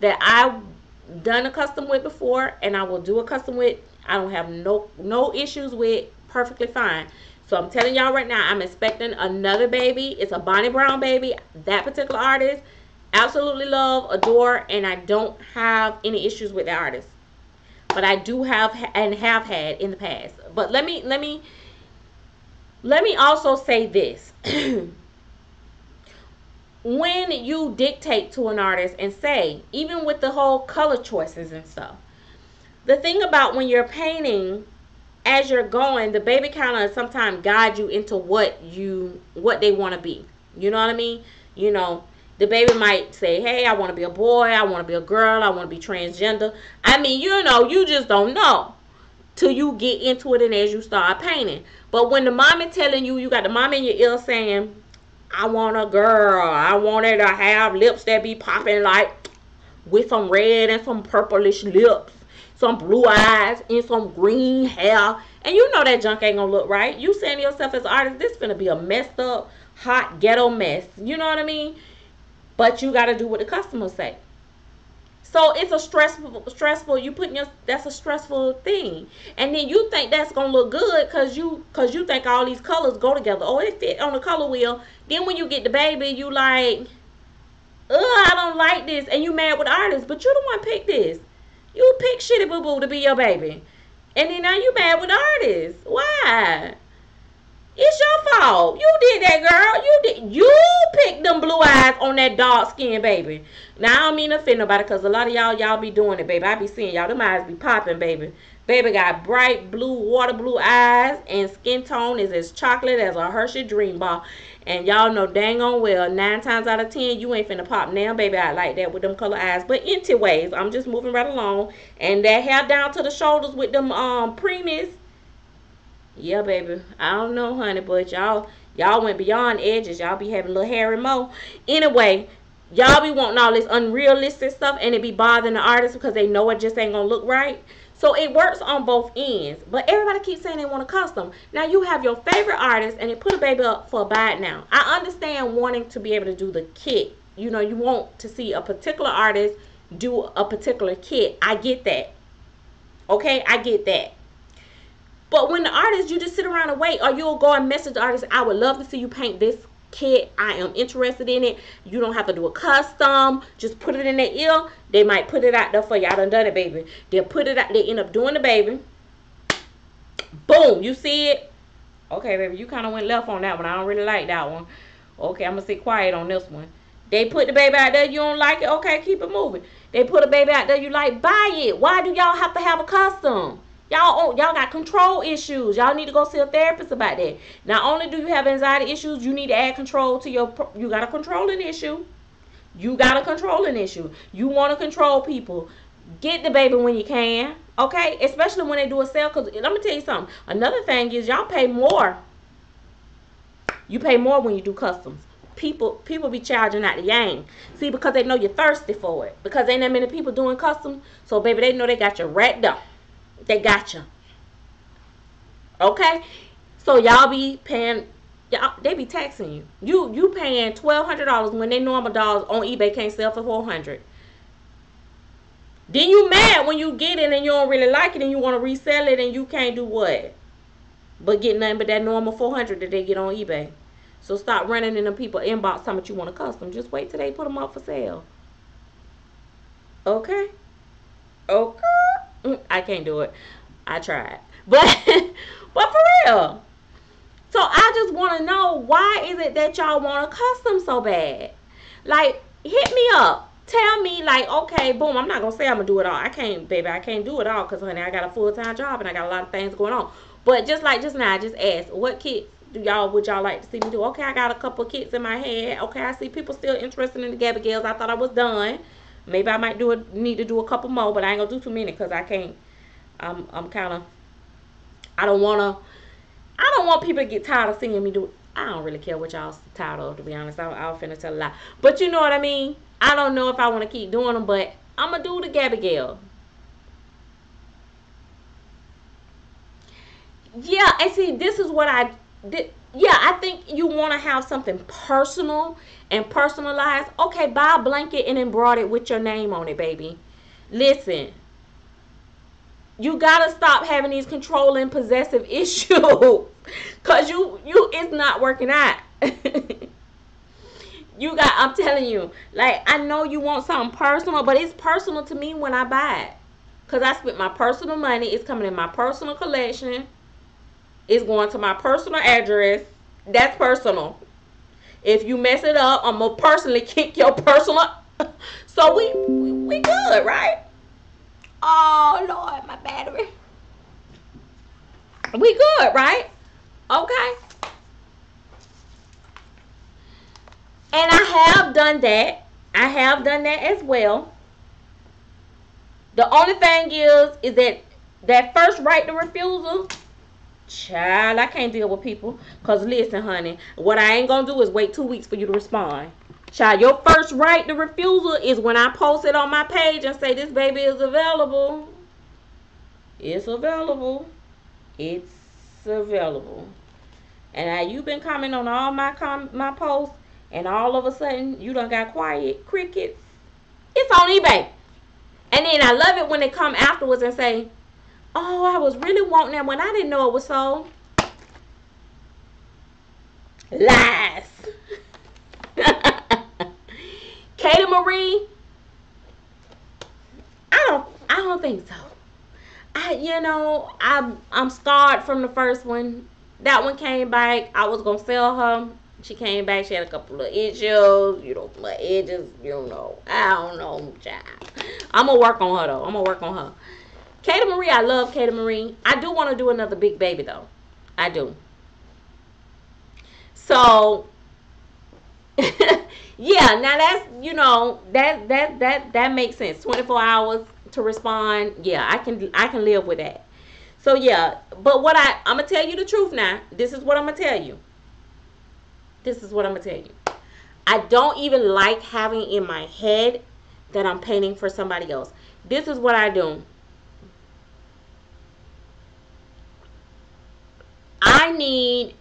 that I've done a custom with before, and I will do a custom with. I don't have no issues with. Perfectly fine. So I'm telling y'all right now, I'm expecting another baby. It's a Bonnie Brown baby. That particular artist, absolutely love, adore, and I don't have any issues with the artist. But I do have and have had in the past. But let me Let me also say this. When you dictate to an artist and say, even with the whole color choices and stuff, the thing about when you're painting, as you're going, the baby kind of sometimes guide you into what they want to be. You know what I mean? You know, the baby might say, "Hey, I want to be a boy. I want to be a girl. I want to be transgender." I mean, you know, you just don't know till you get into it and as you start painting. But when the mom is telling you, you got the mom in your ear saying, "I want a girl. I want her to have lips that be popping like with some red and some purplish lips, some blue eyes and some green hair." And you know that junk ain't gonna look right. You saying to yourself as an artist, this finna be a messed up, hot ghetto mess. You know what I mean? But you gotta do what the customers say. So it's a stressful. You putting your that's a stressful thing, and then you think that's gonna look good because you think all these colors go together. Oh, it fit on the color wheel. Then when you get the baby, you like, I don't like this, and you mad with the artist, but you the one picked this. You picked Shitty Boo Boo to be your baby, and then now you mad with the artist. Why? It's your fault. You did that, girl. You picked them blue eyes on that dark skin baby. Now I don't mean to offend nobody, cause a lot of y'all be doing it, baby. I be seeing y'all. Them eyes be popping, baby. Baby got bright blue, water blue eyes, and skin tone is as chocolate as a Hershey Dream Bar. And y'all know dang on well, 9 times out of 10, you ain't finna pop now, baby. I like that with them color eyes. But anyways, I'm just moving right along. And that hair down to the shoulders with them preemies. Yeah, baby. I don't know, honey, but y'all went beyond edges. Y'all be having a little hairy mo. Anyway, y'all be wanting all this unrealistic stuff, and it be bothering the artists because they know it just ain't gonna look right. So it works on both ends. But everybody keeps saying they want a custom. Now you have your favorite artist and they put a baby up for a buy it now. I understand wanting to be able to do the kit. You know, you want to see a particular artist do a particular kit. I get that. Okay, I get that. But when the artist, you just sit around and wait, or you'll go and message the artist, "I would love to see you paint this kit. I am interested in it. You don't have to do a custom. Just put it in their ear." They might put it out there for you. I done it, baby. They'll put it out. They end up doing the baby. Boom. You see it? Okay, baby. You kind of went left on that one. I don't really like that one. Okay, I'm going to sit quiet on this one. They put the baby out there. You don't like it? Okay, keep it moving. They put a baby out there. You like, buy it. Why do y'all have to have a custom? Y'all got control issues. Y'all need to go see a therapist about that. Not only do you have anxiety issues, you need to add control to you got a controlling issue. You got a controlling issue. You want to control people. Get the baby when you can. Okay? Especially when they do a sale. Because let me tell you something. Another thing is y'all pay more. You pay more when you do customs. People be charging out the yang. See, because they know you're thirsty for it. Because ain't that many people doing customs. So, baby, they know they got you right there. They got you. Okay? So, y'all be paying. They be taxing you. You paying $1,200 when they normal dolls on eBay can't sell for $400. Then you mad when you get it and you don't really like it and you want to resell it and you can't do what? But get nothing but that normal $400 that they get on eBay. So stop running in them people inbox talking about you want a custom. Just wait till they put them up for sale. Okay? Okay. I can't do it. I tried. But but for real. So I just want to know, why is it that y'all want a custom so bad? Like, hit me up. Tell me, like, okay, boom, I'm not going to say I'm going to do it all. I can't, baby, I can't do it all because, honey, I got a full-time job and I got a lot of things going on. But just like just now, I just asked, what kits would y'all like to see me do? Okay, I got a couple of kits in my head. Okay, I see people still interested in the Gabby Gales. I thought I was done. Maybe I might need to do a couple more, but I ain't going to do too many because I can't. I'm kind of, I don't want people to get tired of seeing me do it. I don't really care what y'all tired of, to be honest. I'll finna tell a lie. But you know what I mean? I don't know if I want to keep doing them, but I'm going to do the Gabby Gale. Yeah, and see, this is what I did. Yeah, I think you want to have something personal and personalized. Okay, buy a blanket and embroider it with your name on it, baby. Listen, you gotta stop having these controlling, possessive issues, cause it's not working out. I'm telling you, like, I know you want something personal, but it's personal to me when I buy it, cause I spent my personal money. It's coming in my personal collection. It's going to my personal address. That's personal. If you mess it up, I'm gonna personally kick your personal. So we good, right? Oh Lord, my battery. We good, right? Okay. And I have done that. I have done that as well. The only thing is that first right to refusal. Child, I can't deal with people. Cause listen, honey, what I ain't gonna do is wait 2 weeks for you to respond. Child, your first right to refusal is when I post it on my page and say this baby is available. It's available. It's available. And now you've been commenting on all my posts, and all of a sudden you done got quiet. Crickets. It's on eBay. And then I love it when they come afterwards and say, "Oh, I was really wanting that when I didn't know it was sold." Lies. Katie Marie, I don't think so. I'm scarred from the first one. That one came back. I was gonna sell her. She came back. She had a couple of issues. My edges. I don't know, child. I'm gonna work on her though. I'm gonna work on her. Katie Marie, I love Katie Marie. I do want to do another big baby though. I do. So yeah, now that's that makes sense. 24 hours to respond. Yeah, I can live with that. So yeah, but I'm gonna tell you the truth now. This is what I'm gonna tell you. This is what I'm gonna tell you. I don't even like having in my head that I'm painting for somebody else. This is what I do. I need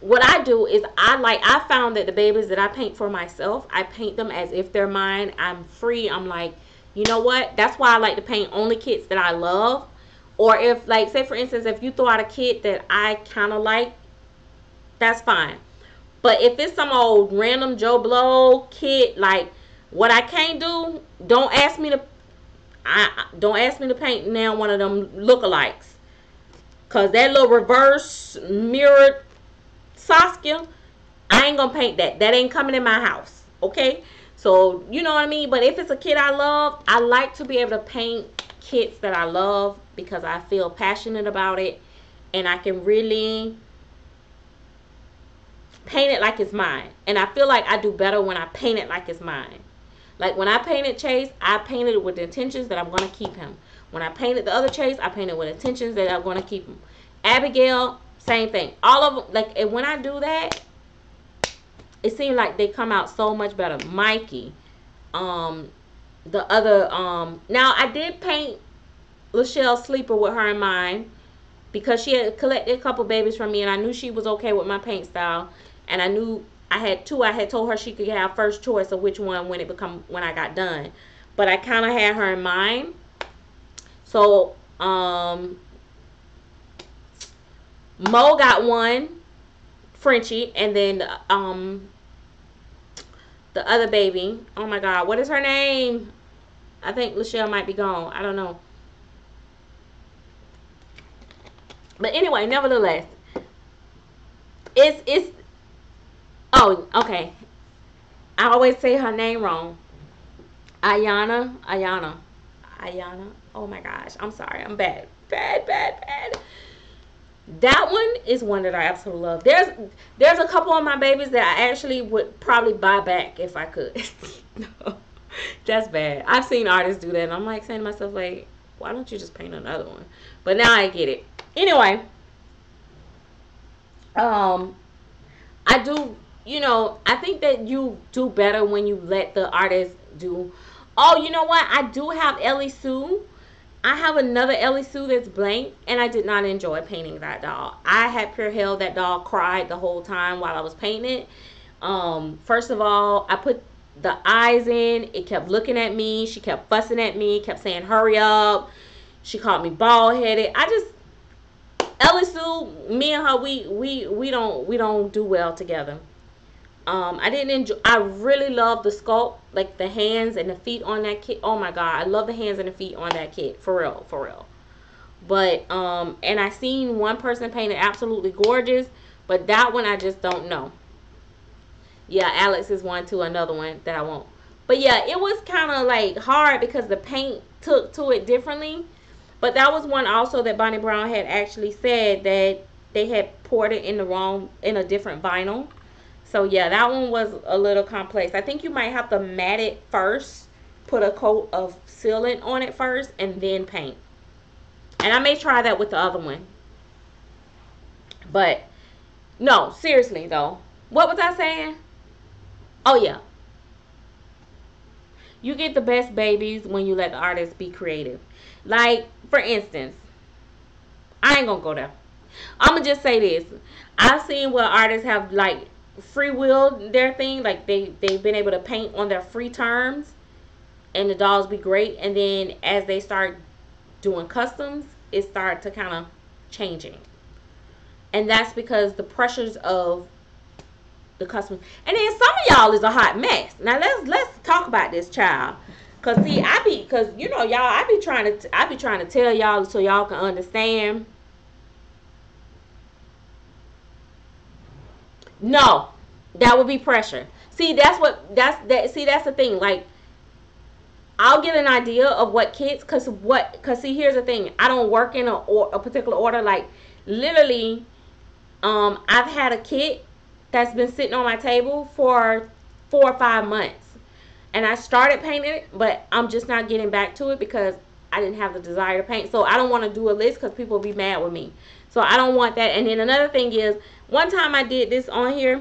what I do is I found that the babies that I paint for myself, I paint them as if they're mine. I'm free. I'm like, you know what? That's why I like to paint only kits that I love. Or if, like, say for instance, if you throw out a kit that I kind of like, that's fine. But if it's some old random Joe Blow kit, like, what I can't do, don't ask me to paint now one of them lookalikes. Cause that little reverse mirrored Saskia, I ain't gonna paint that. That ain't coming in my house. Okay? So, you know what I mean? But if it's a kit I love, I like to be able to paint kits that I love because I feel passionate about it. And I can really paint it like it's mine. And I feel like I do better when I paint it like it's mine. Like when I painted Chase, I painted it with the intentions that I'm going to keep him. When I painted the other Chase, I painted with intentions that I'm going to keep him. Abigail, same thing. All of them, like, and when I do that, it seems like they come out so much better. Mikey, the other, now I did paint Lachelle Sleeper with her in mind because she had collected a couple babies from me and I knew she was okay with my paint style. And I knew I had two. I had told her she could have first choice of which one when I got done. But I kind of had her in mind. So, Mo got one, Frenchie, and then the other baby. Oh my God, what is her name? I think Lachelle might be gone. I don't know. But anyway, nevertheless, it's oh, okay. I always say her name wrong. Ayana. Oh my gosh, I'm sorry. I'm bad. Bad. That one is one that I absolutely love. There's a couple of my babies that I actually would probably buy back if I could. No, that's bad. I've seen artists do that, and I'm like saying to myself, like, why don't you just paint another one? But now I get it. Anyway, I do. I think that you do better when you let the artist do. Oh, you know what? I do have Ellie Sue. I have another Ellie Sue that's blank, and I did not enjoy painting that doll. I had pure hell. That doll cried the whole time while I was painting it. First of all, I put the eyes in. It kept looking at me. She kept fussing at me. Kept saying, "Hurry up." She called me bald headed. Ellie Sue, me and her, we don't do well together. I didn't enjoy. I really love the sculpt, like the hands and the feet on that kit. Oh my God, I love the hands and the feet on that kit, for real. But and I seen one person painted absolutely gorgeous, but that one I just don't know. Yeah, Alex is one too, another one that I won't. But yeah, it was kind of like hard because the paint took to it differently. But that was one also that Bonnie Brown had actually said that they had poured it in the wrong, in a different vinyl. So yeah, that one was a little complex. I think you might have to mat it first, put a coat of sealant on it first, and then paint. And I may try that with the other one. But no, seriously though. What was I saying? Oh yeah. You get the best babies when you let the artist be creative. Like, for instance, I ain't gonna go there. I'm gonna just say this. I've seen where artists have like free will their thing, like they've been able to paint on their free terms, and the dolls be great. And then as they start doing customs, it started to kind of changing, and that's because the pressures of the customers. And then some of y'all is a hot mess. Now let's talk about this, child. Cause see, cause you know y'all, I be trying to tell y'all so y'all can understand. No, that would be pressure. See, that's the thing. Like, I'll get an idea of what kids, cause see, here's the thing. I don't work in a particular order. Like, literally, I've had a kit that's been sitting on my table for 4 or 5 months, and I started painting it, but I'm just not getting back to it because I didn't have the desire to paint. So I don't want to do a list because people will be mad with me. So I don't want that. And then another thing is, one time I did this on here,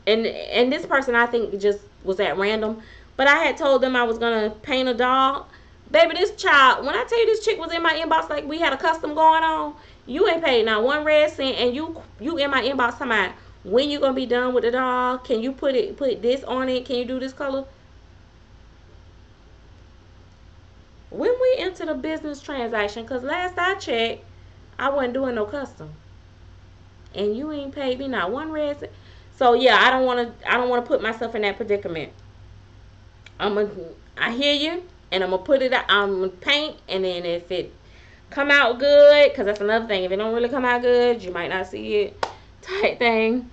and this person I think just was at random, but I had told them I was gonna paint a dog. Baby, this child, when I tell you this chick was in my inbox like we had a custom going on, you ain't paid not one red cent, and you in my inbox talking about when you gonna be done with the dog? Can you put this on it? Can you do this color? When we enter the business transaction, cause last I checked, I wasn't doing no custom, and you ain't paid me not one red cent. So yeah, I don't wanna put myself in that predicament. I'm gonna I hear you, and I'm gonna put it. I'm gonna paint, and then if it come out good, cause that's another thing. If it don't really come out good, you might not see it, type thing.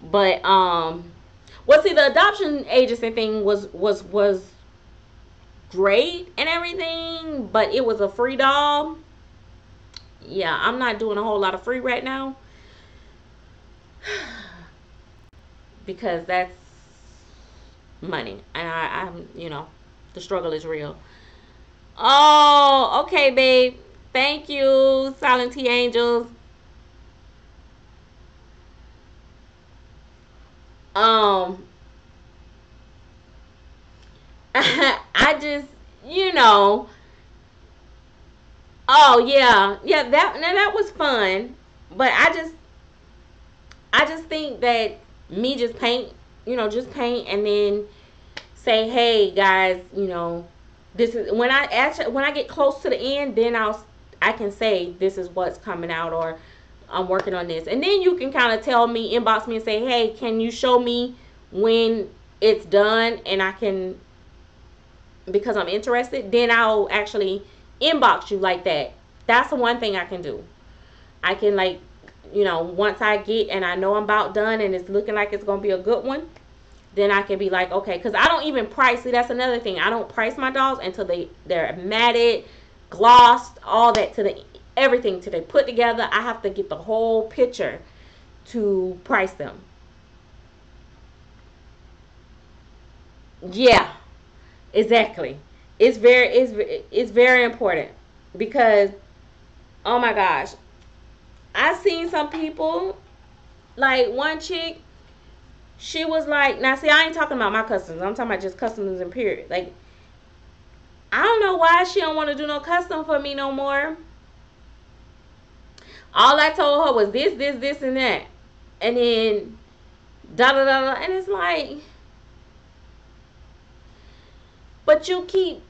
But well, see, the adoption agency thing was great and everything, but it was a free doll. Yeah, I'm not doing a whole lot of free right now because that's money, and I'm the struggle is real. Oh, okay, babe. Thank you, Silent T Angels. Um, I just, you know, oh yeah, yeah. That was fun, but I just think that me just paint, just paint, and then say, hey guys, this is when I get close to the end, then I can say this is what's coming out, or I'm working on this, and then you can kind of tell me, inbox me, and say, hey, can you show me when it's done, and I can, because I'm interested, then I'll actually inbox you like that. That's the one thing I can do. I can, like, once I get and I know I'm about done and it's looking like it's gonna be a good one, then I can be like, okay, because I don't even price. See, that's another thing. I don't price my dolls until they're matted, glossed, all that, to the everything, till they put together. I have to get the whole picture to price them. Yeah, exactly. It's very important because, oh my gosh, I've seen some people, like one chick. She was like, now see, I ain't talking about my customers. I'm talking about just customers in period. Like, I don't know why she don't want to do no custom for me no more. All I told her was this, and that, and then da da da da, and it's like, but you keep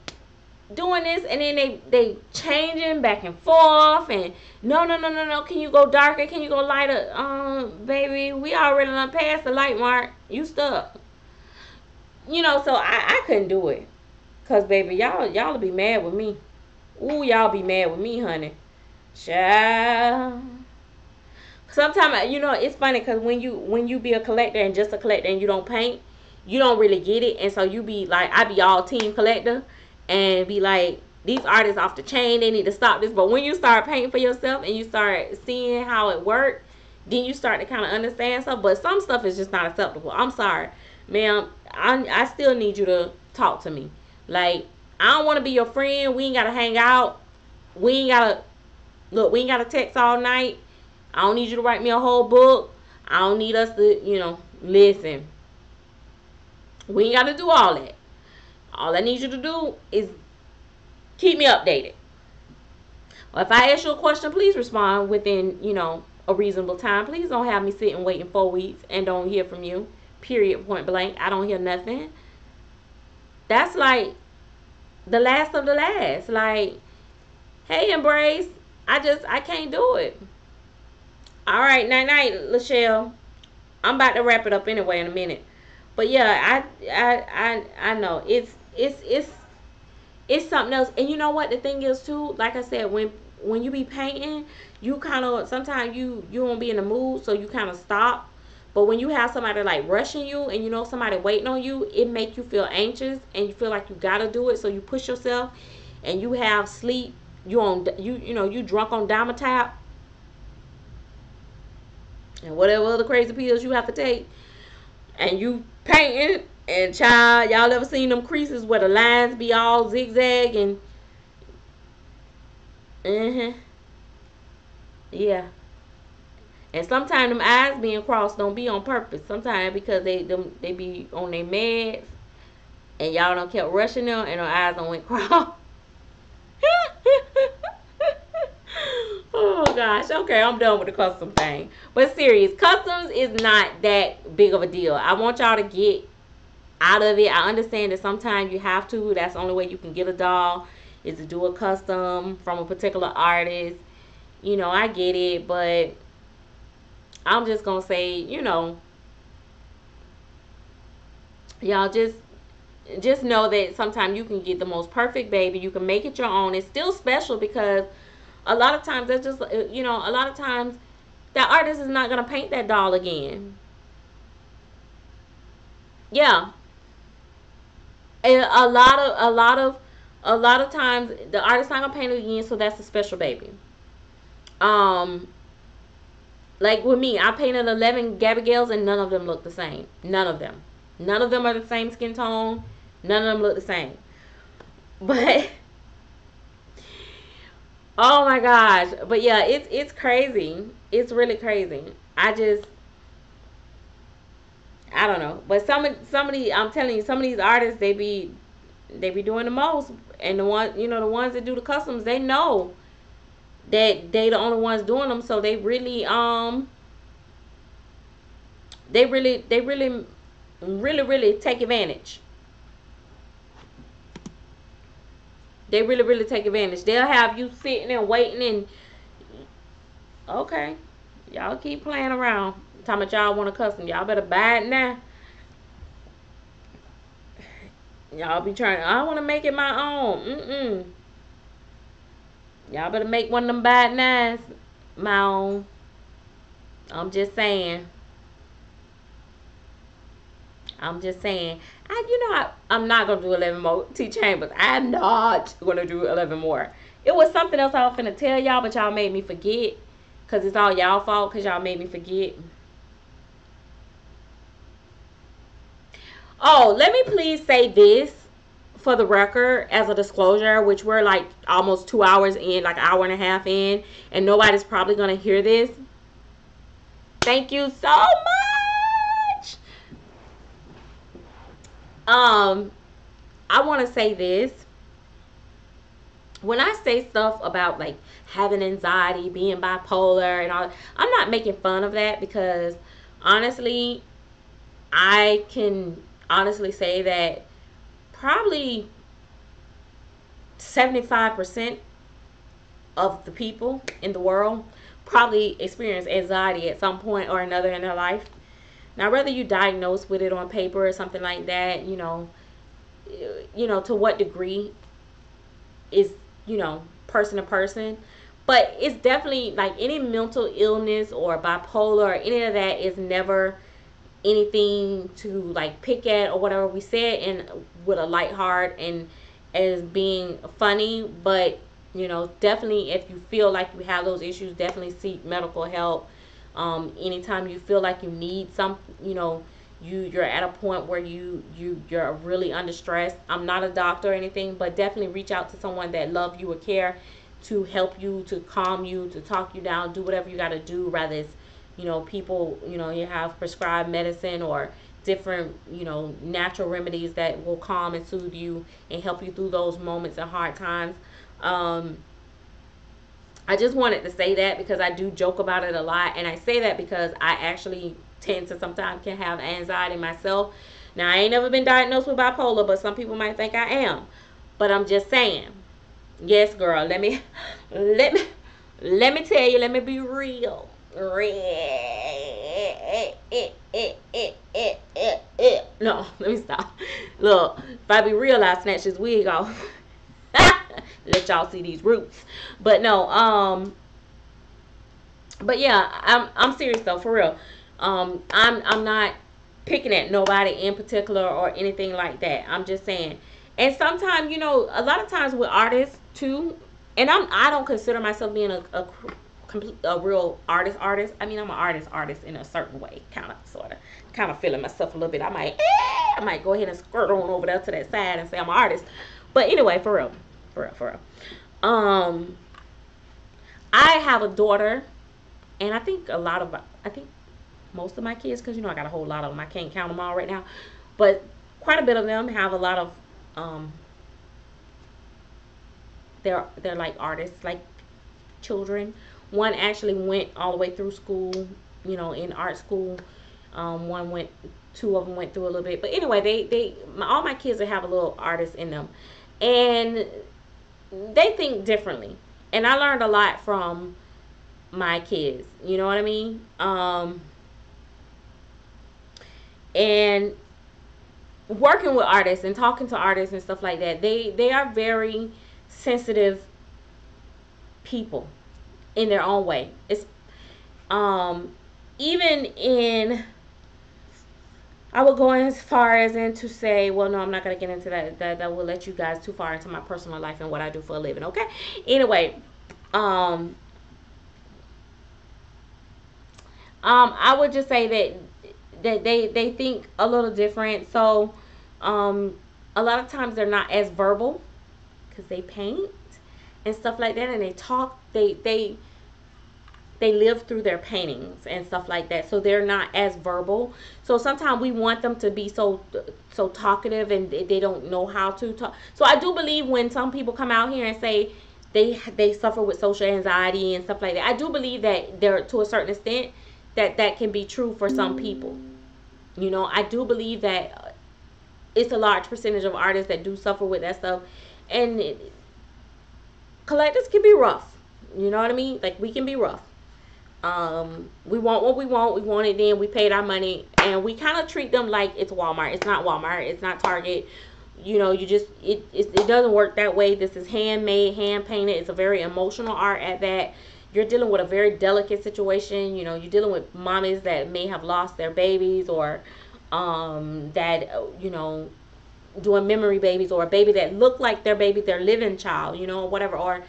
doing this, and then they changing back and forth, and no. Can you go darker? Can you go lighter? Baby, we already done past the light mark. You stuck. So I couldn't do it. Cause baby, y'all be mad with me. Ooh, y'all be mad with me, honey. Child. Sometimes it's funny because when you be a collector and just a collector and you don't paint, you don't really get it, and so you be like, I be all team collector and be like, these artists off the chain, they need to stop this. But when you start painting for yourself and you start seeing how it works, then you start to kind of understand stuff. But some stuff is just not acceptable. I'm sorry, ma'am. I still need you to talk to me. Like, I don't want to be your friend. We ain't gotta hang out. We ain't gotta look. We ain't gotta text all night. I don't need you to write me a whole book. I don't need us to, listen. We ain't got to do all that. All I need you to do is keep me updated. Or if I ask you a question, please respond within, a reasonable time. Please don't have me sitting waiting 4 weeks and don't hear from you. Period, point blank. I don't hear nothing. That's like the last of the last. Like, hey, Embrace, I can't do it. All right, night, Lachelle. I'm about to wrap it up anyway in a minute. But yeah, I know it's something else. And you know what the thing is too? Like I said, when you be painting, you kind of sometimes you won't be in the mood, so you kind of stop. But when you have somebody like rushing you and somebody waiting on you, it make you feel anxious and you feel like you gotta do it. So you push yourself, and you have sleep. You drunk on Dimetap and whatever other crazy pills you have to take, and you painting, and child, y'all ever seen them creases where the lines be all zigzag and yeah. And sometimes them eyes being crossed don't be on purpose. Sometimes because they be on their meds and y'all don't kept rushing them and their eyes don't went crossed. Oh gosh, okay, I'm done with the custom thing. But serious, customs is not that big of a deal. I want y'all to get out of it. I understand that sometimes you have to. That's the only way you can get a doll is to do a custom from a particular artist. I get it, but I'm just gonna say, y'all just know that sometimes you can get the most perfect baby. You can make it your own. It's still special because a lot of times that's just a lot of times that artist is not gonna paint that doll again. Yeah, and a lot of times the artist not gonna paint it again, so that's a special baby. Um, like with me, I painted 11 Gabby Gales and none of them look the same. None of them. None of them are the same skin tone. None of them look the same. But oh my gosh. But yeah, it's crazy. It's really crazy. I don't know. But somebody I'm telling you, some of these artists they be doing the most. And the ones that do the customs, they know that they the only ones doing them, so they really really take advantage. They really really take advantage. They'll have you sitting and waiting, and okay, y'all keep playing around. Talking about y'all want a custom, y'all better buy it now. Y'all be trying. I want to make it my own. Y'all better make one of them buy it nines my own. I'm just saying. I'm just saying. I'm not gonna do 11 more T Chambers. I'm not gonna do 11 more. It was something else I was finna tell y'all, but y'all made me forget. Cause it's all y'all fault. Cause y'all made me forget. Oh, let me please say this for the record as a disclosure, which we're like almost 2 hours in, like an hour and a half in, and nobody's probably gonna hear this. Thank you so much. Um, I want to say this. When I say stuff about like having anxiety, being bipolar, and all, I'm not making fun of that because honestly, I can honestly say that probably 75% of the people in the world probably experience anxiety at some point or another in their life. Now, whether you diagnose with it on paper or something like that, to what degree is, person to person. but it's definitely like any mental illness or bipolar or any of that is never anything to like pick at or whatever. We say it in with a light heart and as being funny, but definitely if you feel like you have those issues, definitely seek medical help. Anytime you feel like you need some, you're at a point where you're really under stress. I'm not a doctor or anything, but definitely reach out to someone that love you or care to help you, to calm you, to talk you down, do whatever you got to do, rather it's people, you have prescribed medicine or different, natural remedies that will calm and soothe you and help you through those moments and hard times. um I just wanted to say that because I do joke about it a lot, and I say that because I actually tend to sometimes can have anxiety myself. Now I ain't never been diagnosed with bipolar, but some people might think I am. But I'm just saying, yes, girl. Let me let me tell you. Let me be real. No, let me stop. Look, if I be real, I snatch this wig off. Let y'all see these roots. But no, but yeah, I'm serious though, for real. I'm not picking at nobody in particular or anything like that. I'm just saying. And sometimes, a lot of times with artists too, and I don't consider myself being a real artist. I mean, I'm an artist in a certain way, kind of feeling myself a little bit. I might go ahead and skirt on over there to that side and say I'm an artist. But anyway, for real, for real. Um, I have a daughter, and I think most of my kids, because I got a whole lot of them. I can't count them all right now, but quite a bit of them have a lot of um. They're like artists, like children. One actually went all the way through school, in art school. One went, two of them went through a little bit, but anyway, all my kids have a little artist in them, and they think differently. And I learned a lot from my kids. You know what I mean? And working with artists and talking to artists and stuff like that, they are very sensitive people in their own way. It's um even in I would go as far as in to say, well, no, I'm not gonna get into that. That will let you guys too far into my personal life and what I do for a living. Okay. Anyway, um, I would just say that they think a little different. So, um, a lot of times they're not as verbal because they paint and stuff like that, and they talk. They live through their paintings and stuff like that, so they're not as verbal. So sometimes we want them to be so talkative, and they don't know how to talk. So I do believe when some people come out here and say they suffer with social anxiety and stuff like that, I do believe that there, to a certain extent, that can be true for some people. I do believe that it's a large percentage of artists that do suffer with that stuff, and collectors can be rough. You know what I mean? Like, we can be rough. We want what we want. We want it then. We paid our money, and we kind of treat them like it's Walmart. It's not Walmart. It's not Target. You just it doesn't work that way. This is handmade, hand painted. It's a very emotional art at that. You're dealing with a very delicate situation. You're dealing with mommies that may have lost their babies, or that doing memory babies, or a baby that look like their baby, their living child, whatever, or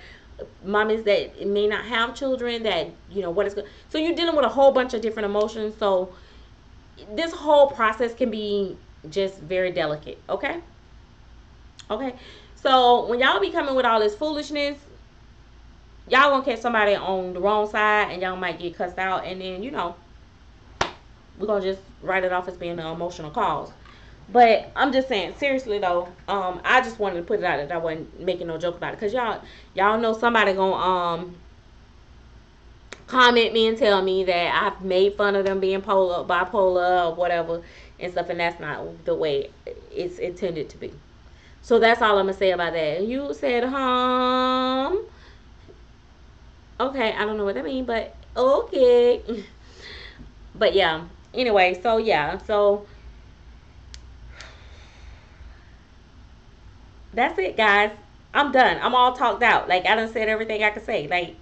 mommies that may not have children, that what is good. So you're dealing with a whole bunch of different emotions. So this whole process can be just very delicate. Okay. So when y'all be coming with all this foolishness, y'all gonna catch somebody on the wrong side, and y'all might get cussed out, and then we're gonna just write it off as being an emotional cause. But I'm just saying, seriously though, I just wanted to put it out that I wasn't making no joke about it, because y'all know somebody gonna comment me and tell me that I've made fun of them being bipolar, or whatever and stuff, and that's not the way it's intended to be. So that's all I'm gonna say about that. You said okay, I don't know what that means, but okay. But yeah. Anyway, so yeah, so that's it, guys. I'm done. I'm all talked out. Like, I done said everything I could say. Like,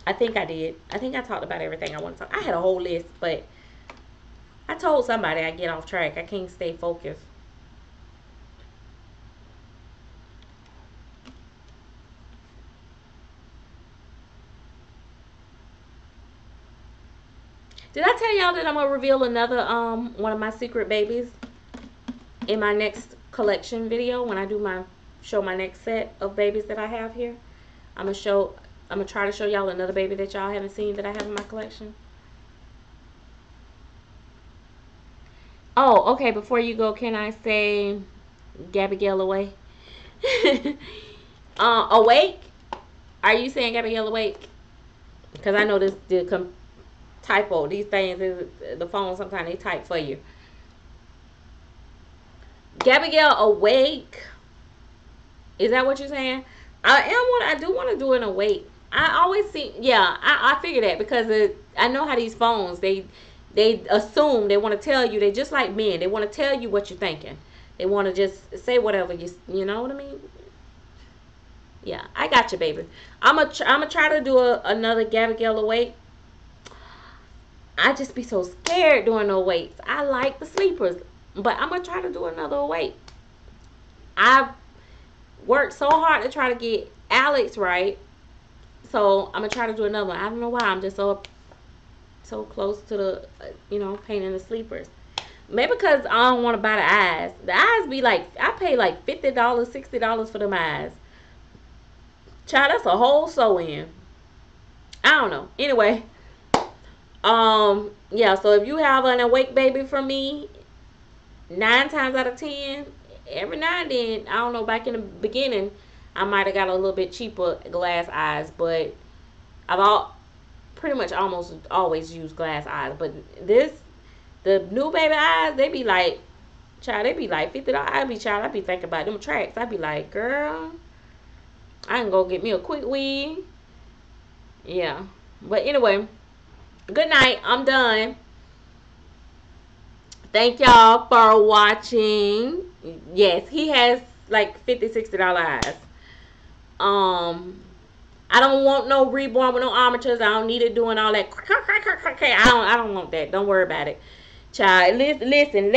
I think I did. I think I talked about everything I want to talk. I had a whole list, but I told somebody I get off track. I can't stay focused. Did I tell y'all that I'm gonna reveal another one of my secret babies in my next collection video when I do my show my next set of babies that I have here? I'm gonna try to show y'all another baby that y'all haven't seen that I have in my collection. Oh, okay, before you go, can I say Gabrielle away? Awake? Are you saying Gabrielle awake? Because I know this the typo. These things, the phone sometimes they type for you. Gabrielle awake? Is that what you're saying? I do want to do an awake. I always see, yeah, I figure that because I know how these phones, they assume, they want to tell you, they just like men, they want to tell you what you're thinking. They want to just say whatever you know what I mean? Yeah, I got you, baby. I'm gonna try to do another Gabrielle awake. I just be so scared doing no weights. I like the sleepers, but I'm gonna try to do another awake. I worked so hard to try to get Alex right, so I'm gonna try to do another one. I don't know why I'm just so close to the painting the sleepers. Maybe because I don't want to buy the eyes. The eyes be like, I pay like $50, $60 for them eyes. Child, that's a whole sew in. I don't know. Anyway, yeah. So if you have an awake baby from me, 9 times out of 10, every now and then, I don't know. Back in the beginning, I might have got a little bit cheaper glass eyes, but I've pretty much almost always used glass eyes. But the new baby eyes, they be like, child, they be like $50. I be thinking about them tracks. I be like, girl, I can go get me a quick wig. Yeah. But anyway, good night. I'm done. Thank y'all for watching. Yes, he has like $50, $60 eyes. I don't want no reborn with no armatures. I don't need it doing all that. I don't want that. Don't worry about it. Child, listen,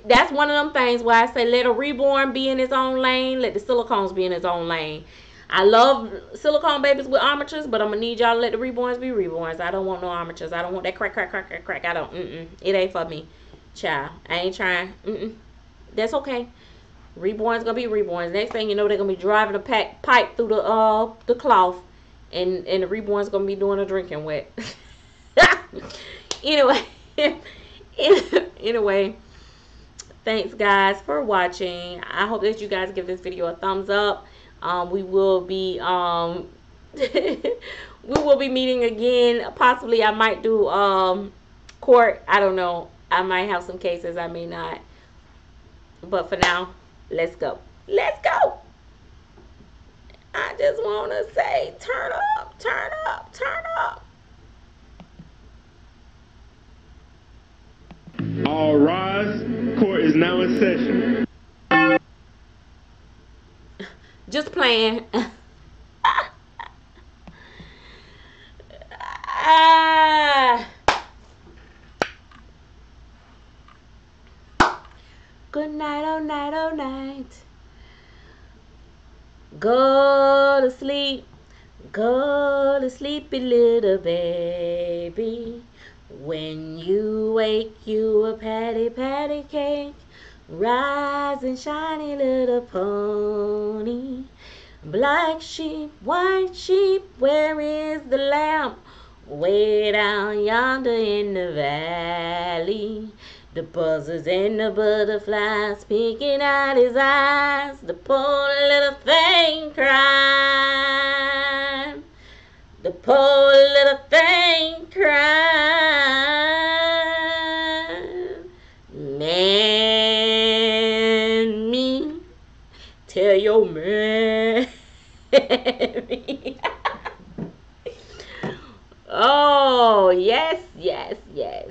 that's one of them things where I say let a reborn be in its own lane, let the silicones be in its own lane. I love silicone babies with armatures, but I'm gonna need y'all to let the reborns be reborns. I don't want no armatures. I don't want that crack. I don't. It ain't for me, child. I ain't trying. That's okay. Reborns gonna be reborns. Next thing you know, they're gonna be driving a pipe through the cloth, and the reborns gonna be doing a drinking wet. Anyway. Anyway, thanks guys for watching. I hope that you guys give this video a thumbs up. We will be we will be meeting again. Possibly I might do court. I don't know. I might have some cases, I may not. But for now, let's go. Let's go. I just want to say turn up, turn up, turn up. All rise. Court is now in session. Just playing. Good night, oh night, oh night. Go to sleep. Go to sleepy little baby. When you wake, you a patty cake. Rise and shiny little pony. Black sheep, white sheep, where is the lamb? Way down yonder in the valley. The buzzards and the butterflies peeking out his eyes. The poor little thing cried. The poor little thing cried. Man, me. Tell your man. Oh, yes, yes, yes.